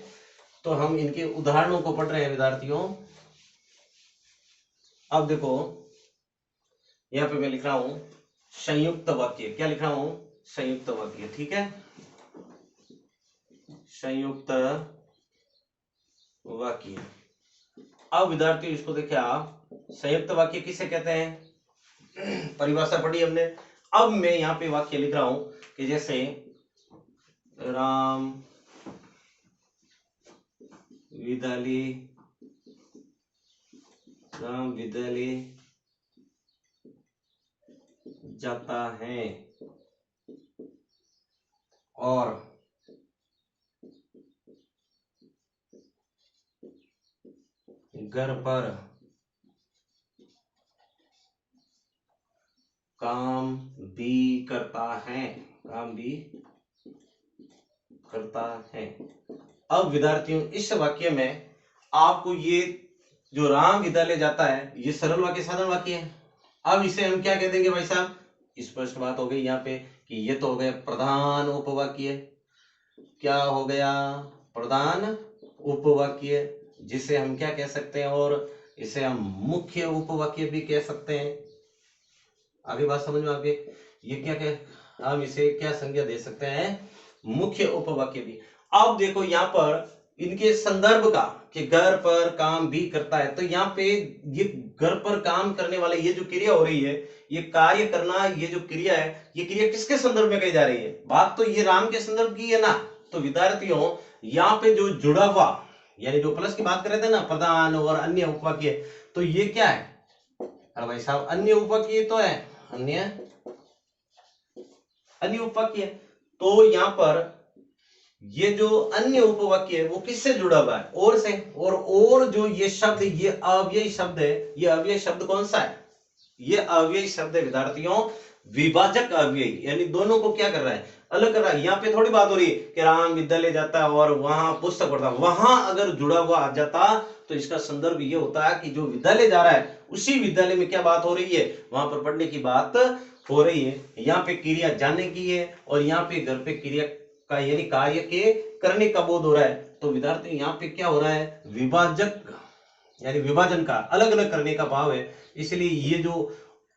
तो हम इनके उदाहरणों को पढ़ रहे हैं विद्यार्थियों। अब देखो यहाँ पे मैं लिख रहा हूं संयुक्त वाक्य, क्या लिख रहा हूं, संयुक्त वाक्य, ठीक है, संयुक्त वाक्य। अब विद्यार्थी इसको देखिए आप, संयुक्त वाक्य किसे कहते हैं, परिभाषा पढ़ी हमने। अब मैं यहाँ पे वाक्य लिख रहा हूं कि जैसे राम विद्यालय जाता है और घर पर काम भी करता है, काम भी करता है। अब विद्यार्थियों इस वाक्य में आपको ये जो राम विद्यालय जाता है ये सरल वाक्य साधारण वाक्य है। अब इसे हम क्या कह देंगे भाई साहब, स्पष्ट बात हो गई यहाँ पे कि ये तो हो गया प्रधान उपवाक्य। क्या हो गया, प्रधान उपवाक्य, जिसे हम क्या कह सकते हैं, और इसे हम मुख्य उपवाक्य भी कह सकते हैं। आगे बात समझ में आ गई, ये क्या कह, हम इसे क्या संज्ञा दे सकते हैं, मुख्य उपवाक्य भी। अब देखो यहाँ पर इनके संदर्भ का कि घर पर काम भी करता है, तो यहाँ पे ये घर पर काम करने वाले ये जो क्रिया हो रही है, ये कार्य करना, ये जो क्रिया है, ये क्रिया किसके संदर्भ में कही जा रही है, बात तो ये राम के संदर्भ की है ना। तो विद्यार्थियों यहाँ पे जो जुड़ा हुआ, यानी जो प्लस की बात कर रहे थे ना, प्रधान और अन्य उपवाक्य, तो ये क्या है, अरे भाई साहब अन्य उपवाक्य तो है, अन्य उपवाक्य। तो यहाँ पर ये जो अन्य उपवाक्य है वो किससे जुड़ा हुआ है, और से। और जो ये शब्द, ये अव्ययी शब्द है, ये अव्ययी शब्द कौन सा है, ये अव्ययी शब्द है विद्यार्थियों विभाजक अव्ययी, यानी दोनों को क्या कर रहा है, अलग कर रहा है। यहाँ पे थोड़ी बात हो रही है कि राम विद्यालय जाता है और वहां पुस्तक पढ़ता, वहां अगर जुड़ा हुआ आ जाता तो इसका संदर्भ ये होता है कि जो विद्यालय जा रहा है उसी विद्यालय में क्या बात हो रही है, वहां पर पढ़ने की बात हो रही है। यहाँ पे क्रिया जाने की है और यहाँ पे घर पे क्रिया का यानी कार्य के करने का बोध हो रहा है। तो विद्यार्थी यहाँ पे क्या हो रहा है, विभाजक यानी विभाजन का, अलग अलग करने का भाव है। इसलिए ये जो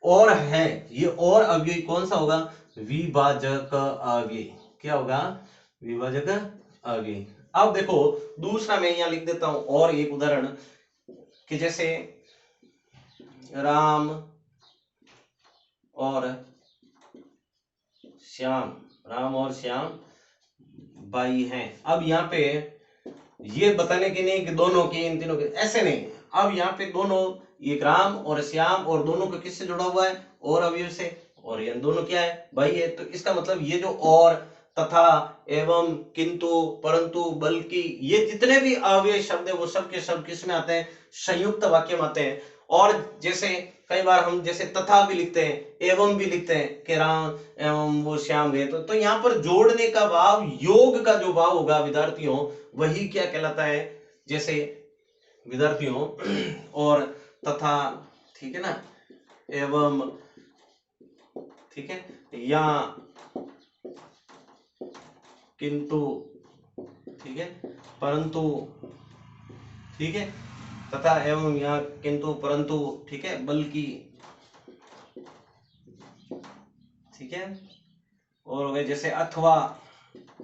और है, ये और अव्ययी कौन सा होगा, विभाजक अव्ययी। क्या होगा, विभाजक अव्ययी। अब देखो दूसरा मैं यहां लिख देता हूं और एक उदाहरण कि जैसे राम और श्याम, राम और श्याम भाई हैं। अब यहाँ पे ये बताने के नहीं कि दोनों के, इन तीनों के, ऐसे नहीं। अब यहाँ पे दोनों, एक राम और श्याम, और दोनों को किससे जुड़ा हुआ है, और अवयव से, और ये दोनों क्या है, भाई है। तो इसका मतलब ये जो और, तथा, एवं, किंतु, परंतु, बल्कि, ये जितने भी अव्यय शब्द है वो सब के सब किस में आते हैं, संयुक्त वाक्य में आते हैं। और जैसे कई बार हम जैसे तथा भी लिखते हैं, एवं भी लिखते हैं कि राम एवं वो श्याम गए, तो यहाँ पर जोड़ने का भाव, योग का जो भाव होगा विद्यार्थियों, वही क्या कहलाता है, जैसे विद्यार्थियों और तथा, ठीक है ना, एवं, ठीक है, या किंतु, ठीक है, परंतु, ठीक है, तथा, एवं, या किंतु, परंतु, ठीक है, बल्कि, ठीक है, और हो गए जैसे अथवा।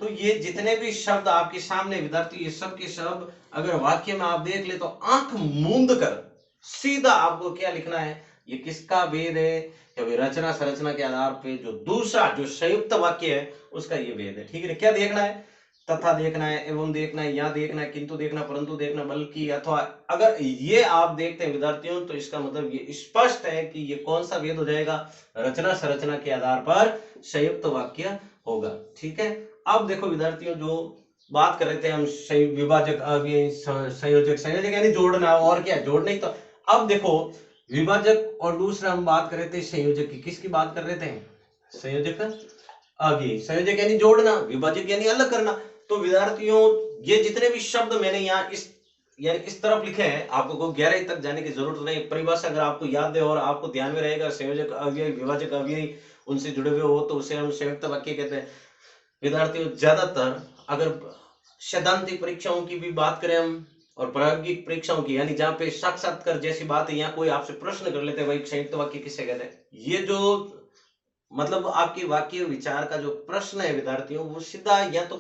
तो ये जितने भी शब्द आपके सामने विद्यार्थी, ये सब के सब अगर वाक्य में आप देख ले तो आंख मूंद कर सीधा आपको क्या लिखना है, ये किसका भेद है, क्योंकि रचना संरचना के आधार पे जो दूसरा जो संयुक्त वाक्य है उसका ये भेद है। ठीक है, क्या देखना है, तथा देखना है, एवं देखना है, या देखना है, किंतु देखना, परंतु देखना, बल्कि, अथवा। अगर ये आप देखते हैं विद्यार्थियों तो इसका मतलब ये स्पष्ट है कि ये कौन सा भेद हो जाएगा, रचना संरचना के आधार पर संयुक्त वाक्य होगा। ठीक है, अब देखो विद्यार्थियों जो बात कर रहे थे हम विभाजक अव्यय संयोजक, संयोजक यानी जोड़ना, और क्या जोड़ना ही तो। अब देखो विभाजक और दूसरा हम बात कर रहे थे संयोजक की, किसकी बात कर रहे थे, संयोजक अव्यय। संयोजक यानी जोड़ना, विभाजक यानी अलग करना। तो विद्यार्थियों ये जितने भी शब्द मैंने यहाँ इस यानी इस तरफ लिखे हैं, आपको गहराई तक जाने की जरूरत नहीं, परिभाषा अगर आपको याद है और आपको ध्यान में रहेगा, संयोजक अव्यय विभाजक अव्यय उनसे जुड़े हुए हो तो उसे हम संयुक्त वाक्य कहते हैं। विद्यार्थियों ज्यादातर अगर सैद्धांतिक परीक्षाओं की भी बात करें हम और प्रायोगिक परीक्षाओं की, यानी जहाँ पे साक्षात्कार जैसी बात है, यहाँ कोई आपसे प्रश्न कर लेते हैं भाई संयुक्त वाक्य किसे कहते हैं, ये जो मतलब आपके वाक्य विचार का जो प्रश्न है विद्यार्थियों, वो सीधा या तो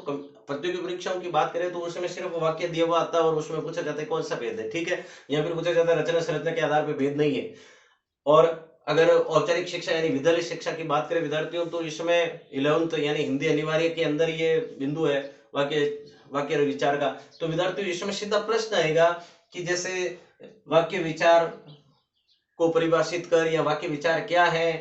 प्रतियोगी परीक्षाओं की बात करें तो उसमें सिर्फ वाक्य दिया हुआ आता है और उसमें पूछा जाता है कौन सा भेद है, ठीक है, या फिर पूछा जाता है रचना संरचना के आधार पर भेद नहीं है। और अगर औपचारिक शिक्षा यानी विद्यालय शिक्षा की बात करें विद्यार्थियों तो इसमें 11th यानी हिंदी अनिवार्य के अंदर ये बिंदु है वाक्य विचार का। तो विद्यार्थियों इसमें सीधा प्रश्न आएगा कि जैसे वाक्य विचार को परिभाषित कर, या वाक्य विचार क्या है,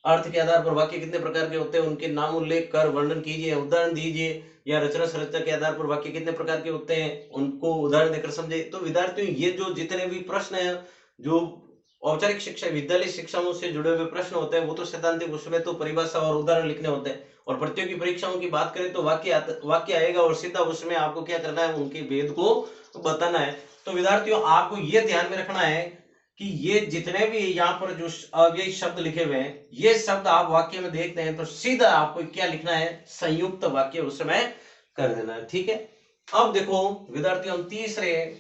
अर्थ के आधार पर वाक्य कितने प्रकार के होते हैं उनके नाम उल्लेख कर वर्णन कीजिए, उदाहरण दीजिए, या रचना संरचना के आधार पर वाक्य कितने प्रकार के होते हैं उनको उदाहरण देकर समझे। तो विद्यार्थियों ये जो जितने भी प्रश्न है जो औपचारिक शिक्षा विद्यालय शिक्षाओं से जुड़े हुए प्रश्न होते हैं वो तो सैद्धांतिक, उसमें तो परिभाषा और उदाहरण लिखने होते हैं। और प्रतियोगी परीक्षाओं की बात करें तो वाक्य आएगा और सीधा उसमें आपको क्या करना है, उनके भेद को बताना है। तो विद्यार्थियों आपको ये ध्यान में रखना है कि ये जितने भी यहाँ पर जो अव्ययी शब्द लिखे हुए हैं, ये शब्द आप वाक्य में देखते हैं तो सीधा आपको क्या लिखना है, संयुक्त वाक्य उसमें कर देना है। ठीक है, अब देखो विद्यार्थियों, हम तीसरे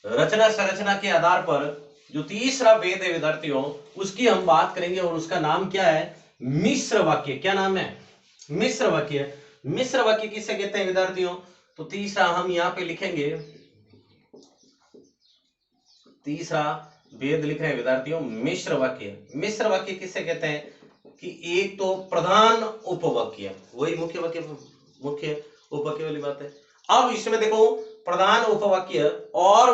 रचना संरचना के आधार पर जो तीसरा भेद है विद्यार्थियों, उसकी हम बात करेंगे और उसका नाम क्या है, मिश्र वाक्य। क्या नाम है, मिश्र वाक्य। मिश्र वाक्य किसे कहते हैं विद्यार्थियों, तो तीसरा हम यहाँ पे लिखेंगे, तीसरा भेद लिख रहे हैं विद्यार्थियों, मिश्र वाक्य। मिश्र वाक्य किसे कहते हैं कि एक तो प्रधान उपवाक्य, वही मुख्य वाक्य, मुख्य उपवाक्य वाली बात है। अब इसमें देखो प्रधान उपवाक्य और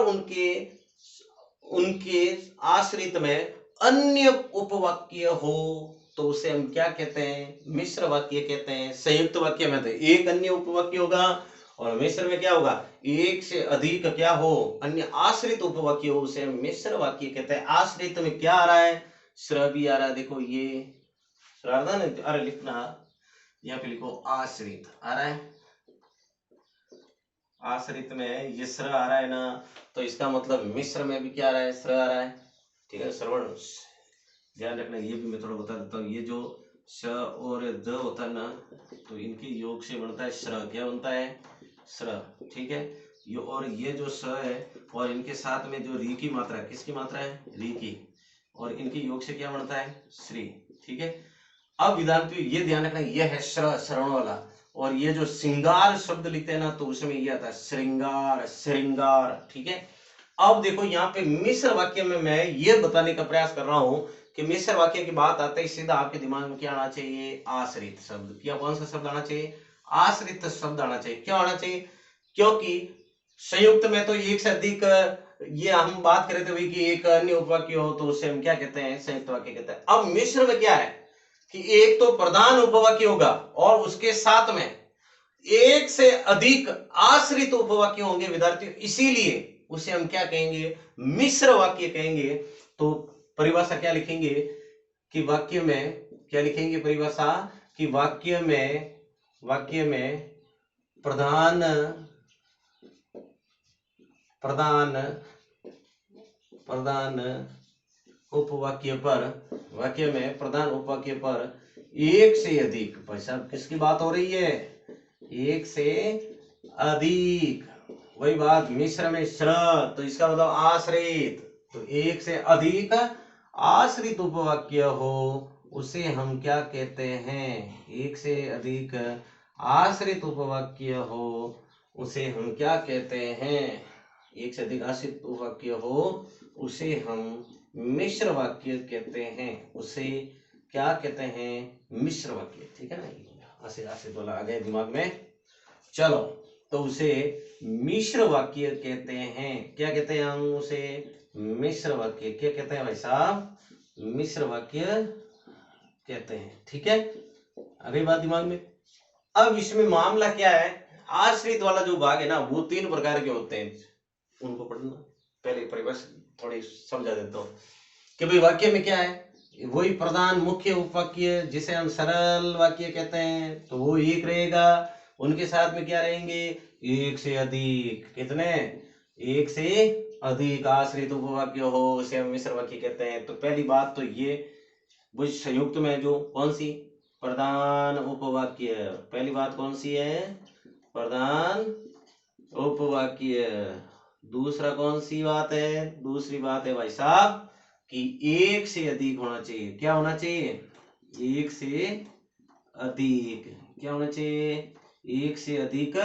उनके आश्रित में अन्य उपवाक्य हो तो उसे हम क्या कहते हैं, मिश्र वाक्य कहते हैं। संयुक्त वाक्य में तो एक अन्य उपवाक्य होगा और मिश्र में क्या होगा, एक से अधिक क्या हो, अन्य आश्रित उपवाक्य हो, उसे हम मिश्र वाक्य कहते हैं। आश्रित में क्या आ रहा है, श्र भी आ रहा है। देखो ये अरे लिखना, यहाँ पे लिखो आश्रित आ रहा है, आश्रित में ये श्र आ रहा है ना, तो इसका मतलब मिश्र में भी क्या आ रहा है, श्र आ रहा है। ठीक है, श्रवण ध्यान रखना, ये भी मैं थोड़ा बता देता हूँ। ये जो श और द होता है ना, तो इनके योग से बनता है श्र। क्या बनता है, श्र। ठीक है, ये और ये जो स है और इनके साथ में जो री की मात्रा, किसकी मात्रा है, री की, और इनके योग से क्या बनता है, श्री। ठीक है, अब विद्यार्थियों ये ध्यान रखना, ये है श्र, श्रवण वाला। और ये जो श्रृंगार शब्द लिखते हैं ना, तो उसमें ये आता है श्रृंगार, श्रृंगार। ठीक है, अब देखो यहाँ पे मिश्र वाक्य में मैं ये बताने का प्रयास कर रहा हूं कि मिश्र वाक्य की बात आते ही सीधा आपके दिमाग में क्या आना चाहिए, आश्रित शब्द। क्या, कौन सा शब्द आना चाहिए, आश्रित शब्द आना चाहिए। क्यों आना चाहिए, क्योंकि संयुक्त में तो एक से अधिक, ये हम बात कर रहे थे कि एक अन्य उपवाक्य हो तो उसे हम क्या कहते हैं, संयुक्त वाक्य कहते हैं। अब मिश्र में क्या है कि एक तो प्रधान उपवाक्य होगा और उसके साथ में एक से अधिक आश्रित उपवाक्य होंगे विद्यार्थियों, इसीलिए उसे हम क्या कहेंगे, मिश्र वाक्य कहेंगे। तो परिभाषा क्या लिखेंगे कि वाक्य में क्या लिखेंगे, परिभाषा कि वाक्य में प्रधान उपवाक्य पर, वाक्य में प्रधान उपवाक्य पर एक से अधिक, भाई साहब किसकी बात हो रही है, एक से अधिक, वही बात, मिश्र में श्र, तो इसका मतलब आश्रित। तो एक से अधिक आश्रित उपवाक्य हो उसे हम क्या कहते हैं, एक से अधिक आश्रित उपवाक्य हो उसे हम क्या कहते हैं, एक से अधिक आश्रित उपवाक्य हो उसे हम मिश्र वाक्य कहते हैं। उसे क्या कहते हैं, मिश्र वाक्य। ठीक है ना, आश्रित वाला आ गया दिमाग में। चलो, तो उसे मिश्र वाक्य कहते हैं। क्या कहते हैं हम उसे, मिश्र वाक्य। क्या कहते हैं भाई साहब, मिश्र वाक्य कहते हैं। ठीक है, अगली बात दिमाग में। अब इसमें मामला क्या है, आश्रित वाला जो भाग है ना, वो तीन प्रकार के होते हैं, उनको पढ़ना। पहले परिभाषा थोड़ी समझा देता हूँ कि भाई वाक्य में क्या है, वही प्रधान मुख्य उपवाक्य जिसे हम सरल वाक्य कहते हैं, तो वो एक रहेगा। उनके साथ में क्या रहेंगे, एक से अधिक, कितने, एक से अधिक आश्रित उपवाक्य हो उसे हम मिश्र वाक्य कहते हैं। तो पहली बात तो ये, वो संयुक्त में जो कौन सी, प्रधान उपवाक्य, पहली बात कौन सी है, प्रधान उपवाक्य। दूसरा कौन सी बात है, दूसरी बात है भाई साहब कि एक से अधिक होना चाहिए। क्या होना चाहिए, एक से अधिक, क्या होना चाहिए, एक से अधिक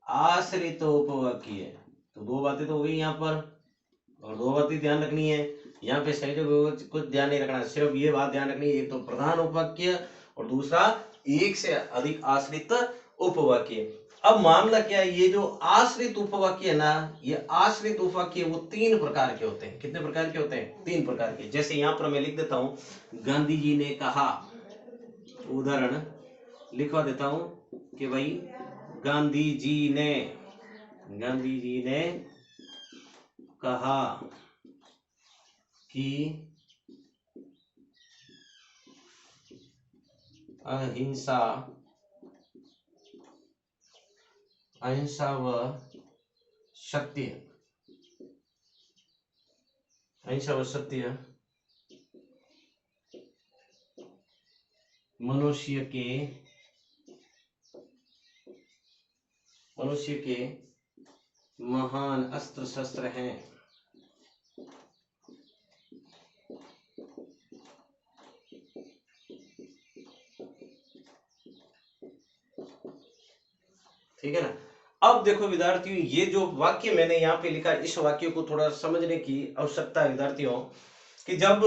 आश्रित उपवाक्य। तो दो बातें तो हो गई यहाँ पर, और दो बातें ध्यान रखनी है यहाँ पे, सही जगह कुछ ध्यान नहीं रखना, सिर्फ ये बात ध्यान रखनी है, एक तो प्रधान उपवाक्य और दूसरा एक से अधिक आश्रित उपवाक्य। अब मामला क्या है, ये जो आश्रित उपवाक्य है ना, ये आश्रित उपवाक्य वो तीन प्रकार के होते हैं। कितने प्रकार के होते हैं, तीन प्रकार के। जैसे यहाँ पर मैं लिख देता हूँ, गांधी जी ने कहा, उदाहरण लिखवा देता हूं कि भाई गांधी जी ने कहा कि अहिंसा अहिंसा व सत्य, अहिंसा व सत्य मनुष्य के महान अस्त्र शस्त्र हैं। ठीक है ना। अब देखो विद्यार्थियों, ये जो वाक्य मैंने यहाँ पे लिखा, इस वाक्य को थोड़ा समझने की आवश्यकता है विद्यार्थियों, कि जब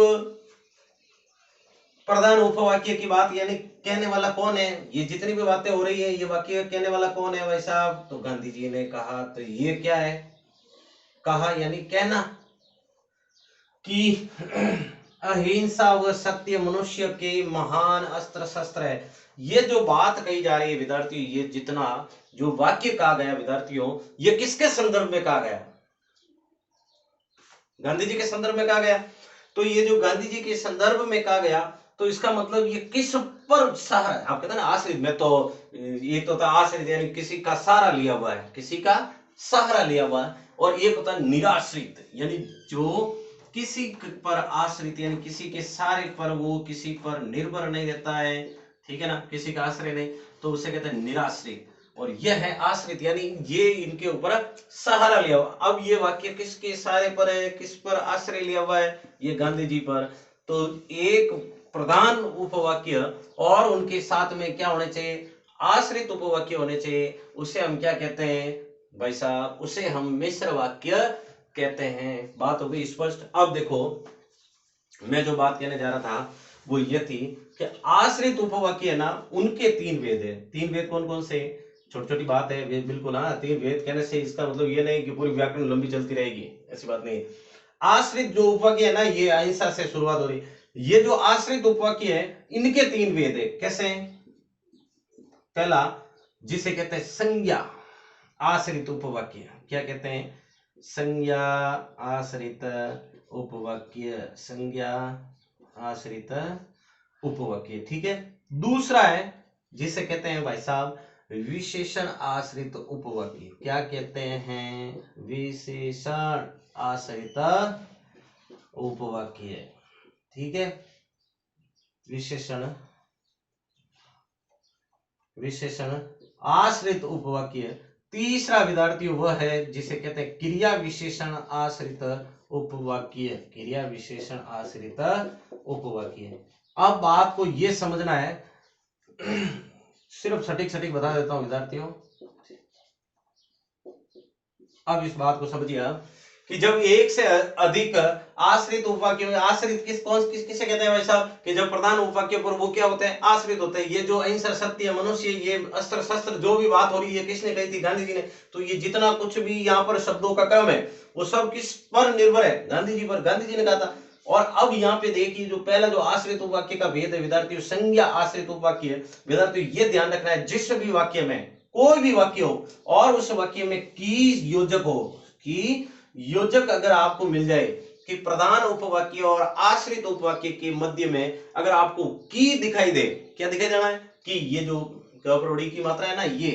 प्रधान उपवाक्य की बात, यानी कहने वाला कौन है, ये जितनी भी बातें हो रही है, ये वाक्य कहने वाला कौन है भाई साहब, तो गांधी जी ने कहा। तो ये क्या है, कहा यानी कहना कि अहिंसा व सत्य मनुष्य के महान अस्त्र शस्त्र है। ये जो बात कही जा रही है विद्यार्थियों, ये जितना जो वाक्य कहा गया विद्यार्थियों, ये किसके संदर्भ में कहा गया, गांधी जी के संदर्भ में कहा गया। तो ये जो गांधी जी के संदर्भ में कहा गया, तो इसका मतलब ये किस पर सहारा, आप कहते हैं ना आश्रित में, तो ये तो था आश्रित यानी किसी का सहारा लिया हुआ है, किसी का सहारा लिया हुआ है। और एक होता है निराश्रित, यानी जो किसी पर आश्रित, यानी किसी के सहारे पर, वो किसी पर निर्भर नहीं रहता है, ठीक है ना, किसी का आश्रय नहीं, तो उसे कहते हैं निराश्रित। और यह है आश्रित, यानी ये इनके ऊपर सहारा लिया हुआ। अब ये वाक्य किसके सहारे पर है, किस पर आश्रय लिया हुआ है, ये गांधी जी पर। तो एक प्रधान उपवाक्य और उनके साथ में क्या होने चाहिए, आश्रित उपवाक्य होने चाहिए। उसे हम क्या कहते हैं भाई साहब, उसे हम मिश्र वाक्य कहते हैं। बात हो गई स्पष्ट। अब देखो, मैं जो बात कहने जा रहा था वो ये थी कि आश्रित उपवाक्य है ना, उनके तीन वेद है। तीन वेद कौन कौन से, छोटी छोटी बात है वेद, बिल्कुल। हाँ, तीन वेद कहने से इसका मतलब ये नहीं कि पूरी व्याकरण लंबी चलती रहेगी, ऐसी बात नहीं। आश्रित जो उपवाक्य है ना, ये अहिंसा से शुरुआत हो रही। ये जो आश्रित उपवाक्य है, इनके तीन वेद है। कैसे, पहला जिसे कहते हैं संज्ञा आश्रित उपवाक्य, क्या कहते हैं, संज्ञा आश्रित उपवाक्य, संज्ञा आश्रित उपवाक्य, ठीक है। दूसरा है जिसे कहते हैं भाई साहब विशेषण आश्रित उपवाक्य, क्या कहते हैं, विशेषण आश्रित उपवाक्य, ठीक है। विशेषण आश्रित उपवाक्य। तीसरा विद्यार्थी वह है जिसे कहते हैं क्रिया विशेषण आश्रित उपवाक्य, क्रिया विशेषण आश्रित उपवाक्य। अब बात को यह समझना है, सिर्फ सटीक सटीक बता देता हूं विद्यार्थियों। अब इस बात को समझिए आप कि जब एक से अधिक आश्रित उपवाक्य, आश्रित किसे कहते हैं भाई साहब, कि जब प्रधान उपवाक्य पर वो क्या होते हैं, आश्रित होते हैं। ये जो अहिंसा सत्य मनुष्य, ये अस्त्र शस्त्र, जो भी बात हो रही है, किसने कही थी, गांधी जी ने। तो ये जितना कुछ भी यहाँ पर शब्दों का क्रम है, वो सब किस पर निर्भर है, गांधी जी पर। गांधी जी ने कहा था। और अब यहाँ पे देखिए, जो पहला जो आश्रित उपवाक्य का भेद है विद्यार्थियों, संज्ञा आश्रित उपवाक्य। विद्यार्थियों ये ध्यान रखना है, जिस भी वाक्य में, कोई भी वाक्य हो और उस वाक्य में की योजक हो, की योजक अगर आपको मिल जाए, कि प्रधान उपवाक्य और आश्रित उपवाक्य के मध्य में अगर आपको की दिखाई दे, क्या दिखाई देना है, कि ये जो कपरोड़ी की मात्रा है ना, ये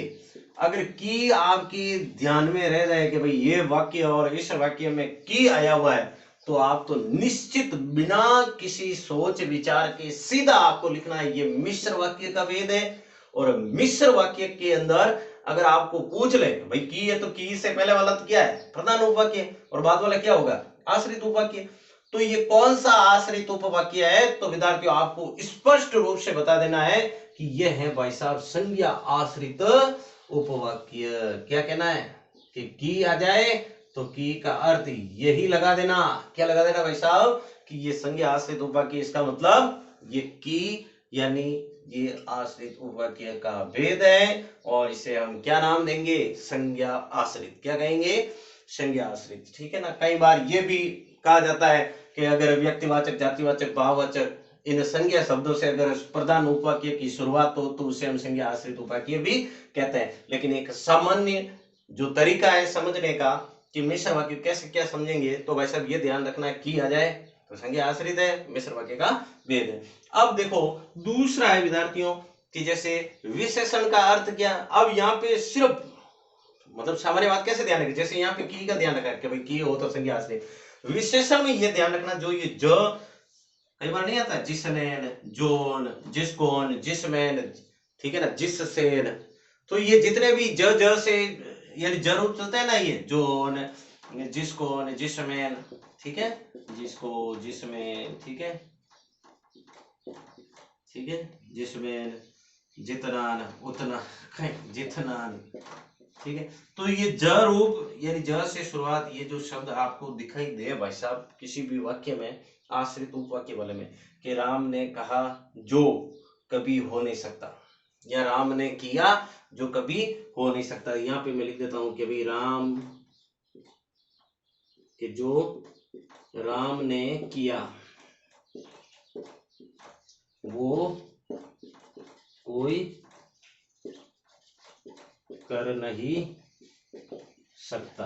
अगर की आपकी ध्यान में रह जाए कि भाई ये वाक्य और इस वाक्य में की आया हुआ है, तो आप तो निश्चित बिना किसी सोच विचार के सीधा आपको लिखना है ये मिश्र वाक्य का भेद है। और मिश्र वाक्य के अंदर अगर आपको पूछ ले भाई की है, तो की से पहले वाला तो क्या है, प्रधान उपवाक्य, और बाद वाला क्या होगा, आश्रित उपवाक्य। तो ये कौन सा आश्रित उपवाक्य है, तो विद्यार्थियों आपको स्पष्ट रूप से बता देना है कि यह है भाई साहब संज्ञा आश्रित उपवाक्य। क्या कहना है कि की आ जाए तो की का अर्थ यही लगा देना। क्या लगा देना भाई साहब, कि ये संज्ञा आश्रित उपवाक्य, इसका मतलब ये की यानी ये आश्रित उपवाक्य का भेद है। और इसे हम क्या नाम देंगे, संज्ञा आश्रित। क्या कहेंगे, संज्ञा आश्रित, ठीक है ना। कई बार ये भी कहा जाता है कि अगर व्यक्तिवाचक, जातिवाचक, भाववाचक इन संज्ञा शब्दों से अगर प्रधान उपवाक्य की शुरुआत हो, तो उसे हम संज्ञा आश्रित उपवाक्य भी कहते हैं। लेकिन एक सामान्य जो तरीका है समझने का कि मिश्र वाक्य कैसे क्या समझेंगे, तो भाई साहब ये ध्यान रखना है की आ जाए तो संज्ञा आश्रित है, मिश्र वाक्य का भेद है। अब देखो दूसरा है विद्यार्थियों कि जैसे विशेषण का अर्थ क्या। अब यहाँ पे सिर्फ मतलब सामान्य बात कैसे ध्यान रखें, जैसे यहाँ पे की का ध्यान रखा कि भाई की हो तो संज्ञा आश्रित। विशेषण में ये ध्यान रखना जो ये ज कई बार नहीं आता, जिसनेन, जोन, जिसकोन, जिसमेन, ठीक है ना, जिससेन, तो ये जितने भी ज से यानी ज रूप चलते हैं ना, ये जोन, जिसकोन, जिसमेन, ठीक है, जिसको, जिसमें, ठीक है, ठीक है, जिसमें, जितनान, उतना, जितनान, ठीक है। तो ये ज रूप यानी ज से शुरुआत ये जो शब्द आपको दिखाई दे भाई साहब किसी भी वाक्य में, आश्रित उपवाक्य वाले में, कि राम ने कहा जो कभी हो नहीं सकता, या राम ने किया जो कभी हो नहीं सकता। यहाँ पे मैं लिख देता हूं कि भाई राम कि जो राम ने किया वो कोई कर नहीं सकता।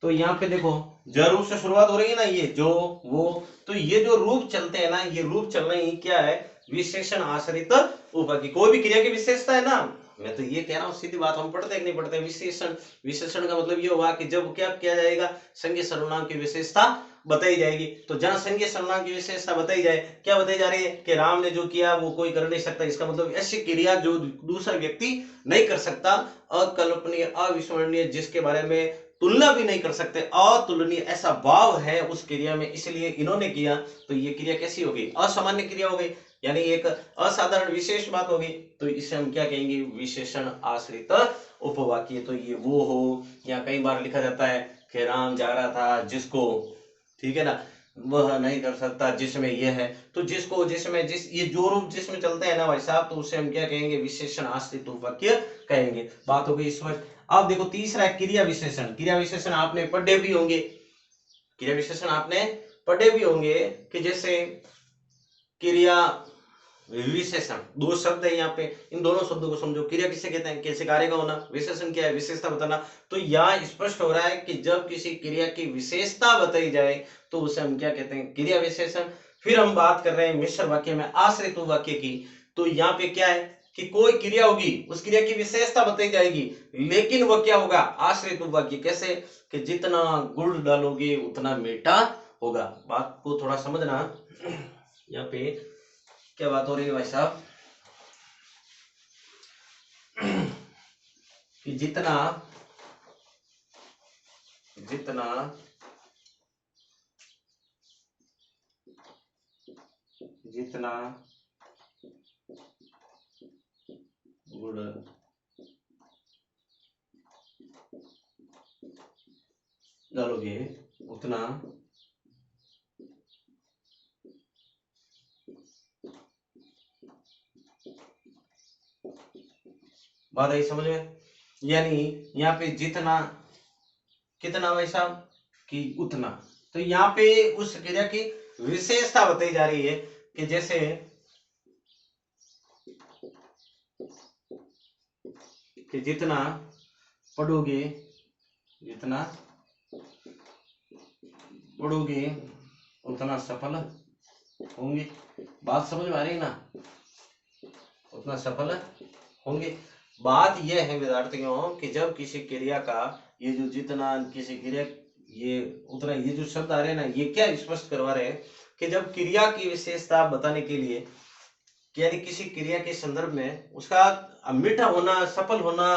तो यहाँ पे देखो ज रूप से शुरुआत हो रही है ना, ये जो वो, तो ये जो रूप चलते हैं ना, ये रूप चल रहे हैं क्या है, विशेषण आश्रित उपवाक्य। कोई भी क्रिया की विशेषता है ना, मैं तो ये कह रहा हूँ सीधी बात, हम पढ़ते कि नहीं पढ़ते विशेषण। विशेषण का मतलब ये हुआ कि जब क्या किया जाएगा, संज्ञा सर्वनाम की विशेषता बताई जाएगी। तो जहां संज्ञा सर्वनाम की विशेषता बताई जाए, क्या बताई जा रही है कि राम ने जो किया वो कोई कर नहीं सकता। इसका मतलब ऐसी क्रिया जो दूसरा व्यक्ति नहीं कर सकता, अकल्पनीय, अविस्मरणीय, जिसके बारे में तुलना भी नहीं कर सकते, अतुलनीय, ऐसा भाव है उस क्रिया में, इसलिए इन्होंने किया। तो ये क्रिया कैसी होगी, असामान्य क्रिया हो गई, यानी एक असाधारण विशेष बात होगी। तो इसे हम क्या कहेंगे, विशेषण आश्रित उपवाक्य। तो ये वो हो, या कई बार लिखा जाता है कि राम जा रहा था जिसको, ठीक है ना, वह नहीं कर सकता जिसमें यह है। तो जिसको, जिसमें, जिस, ये जो रूप जिसमें चलते हैं ना भाई साहब, तो उसे हम क्या कहेंगे, विशेषण आश्रित उपवाक्य कहेंगे। बात हो गई स्पष्ट। अब देखो तीसरा है क्रिया विशेषण। क्रिया विशेषण आपने पढ़े भी होंगे, क्रिया विशेषण आपने पढ़े भी होंगे कि जैसे क्रिया विशेषण, दो शब्द है यहाँ पे, इन दोनों शब्दों को समझो। क्रिया किसे कहते हैं, कैसे कार्य का होना, विशेषण क्या है, विशेषता बताना। तो यहाँ स्पष्ट हो रहा है कि जब किसी क्रिया की विशेषता बताई जाए तो उसे हम क्या कहते हैं, क्रिया विशेषण। फिर हम बात कर रहे हैं मिश्र वाक्य में आश्रित वाक्य की। तो यहाँ पे क्या है कि कोई क्रिया होगी, उस क्रिया की विशेषता बताई जाएगी, लेकिन वह क्या होगा, आश्रित वाक्य। कैसे कि जितना गुड़ डालोगे उतना मीठा होगा। बात को थोड़ा समझना, यहाँ पे क्या बात हो रही है भाई साहब, कि जितना जितना जितना गुड़ डालोगे उतना बात आई समझ में। यानी यहाँ पे जितना, कितना भाई साहब, कि उतना। तो यहाँ पे उस क्रिया की विशेषता बताई जा रही है कि जैसे कि जितना पढ़ोगे, जितना पढ़ोगे उतना सफल होंगे। बात समझ में आ रही है ना, उतना सफल होंगे। बात यह है विद्यार्थियों कि जब किसी क्रिया का ये जो जितना, किसी क्रिया ये उतना, ये जो शब्द आ रहे हैं ना, ये क्या स्पष्ट करवा रहे हैं कि जब क्रिया की विशेषता बताने के लिए, यानी किसी क्रिया के संदर्भ में उसका मीठा होना, सफल होना,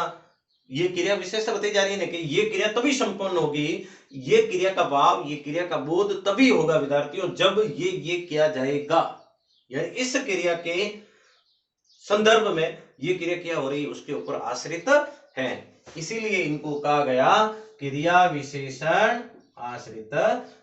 ये क्रिया विशेषता बताई जा रही है ना, कि ये क्रिया तभी संपन्न होगी, ये क्रिया का भाव, ये क्रिया का बोध तभी होगा विद्यार्थियों जब ये किया जाएगा। यानी इस क्रिया के संदर्भ में ये क्रिया क्या हो रही है उसके ऊपर आश्रित है, इसीलिए इनको कहा गया क्रिया विशेषण आश्रित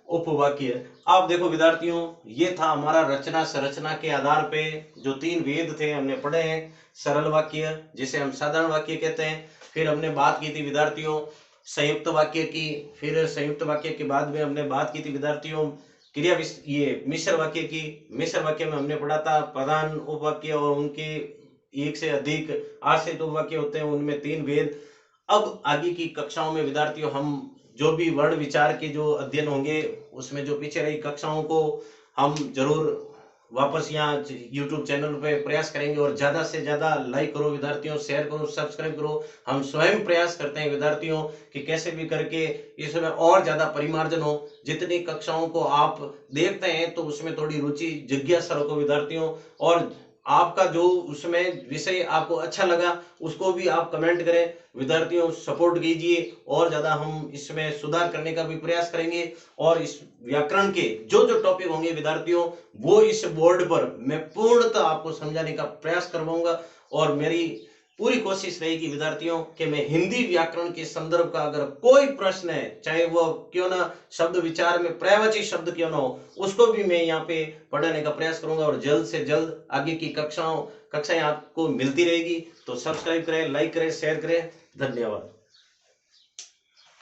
उपवाक्य। आप देखो विद्यार्थियों, ये था हमारा रचना संरचना के आधार पे जो तीन वेद थे हमने पढ़े हैं। सरल वाक्य जिसे हम साधारण वाक्य कहते हैं, फिर हमने बात की थी विद्यार्थियों संयुक्त वाक्य की, फिर संयुक्त वाक्य के बाद में हमने बात की थी विद्यार्थियों क्रिया ये मिश्र वाक्य की। मिश्र वाक्य में हमने पढ़ा था प्रधान उपवाक्य और उनके एक से अधिक आश्रित उपवाक्य होते हैं, उनमें तीन वेद। अब आगे की कक्षाओं में विद्यार्थियों हम जो भी वर्ण विचार के जो अध्ययन होंगे उसमें जो पीछे रही कक्षाओं को हम जरूर वापस यहाँ YouTube चैनल पे प्रयास करेंगे और ज्यादा से ज्यादा लाइक करो विद्यार्थियों, शेयर करो, सब्सक्राइब करो। हम स्वयं प्रयास करते हैं विद्यार्थियों कि कैसे भी करके इसमें और ज्यादा परिमार्जन हो। जितनी कक्षाओं को आप देखते हैं तो उसमें थोड़ी रुचि जिज्ञासा रखो विद्यार्थियों, और आपका जो उसमें विषय आपको अच्छा लगा उसको भी आप कमेंट करें विद्यार्थियों, सपोर्ट कीजिए और ज्यादा हम इसमें सुधार करने का भी प्रयास करेंगे। और इस व्याकरण के जो जो टॉपिक होंगे विद्यार्थियों, वो इस बोर्ड पर मैं पूर्णतः आपको समझाने का प्रयास करवाऊंगा। और मेरी पूरी कोशिश रहेगी विद्यार्थियों कि मैं हिंदी व्याकरण के संदर्भ का अगर कोई प्रश्न है, चाहे वो क्यों ना शब्द विचार में पर्यायवाची शब्द क्यों ना हो, उसको भी मैं यहाँ पे पढ़ाने का प्रयास करूंगा। और जल्द से जल्द आगे की कक्षाएं आपको मिलती रहेगी। तो सब्सक्राइब करें, लाइक करें, शेयर करें। धन्यवाद।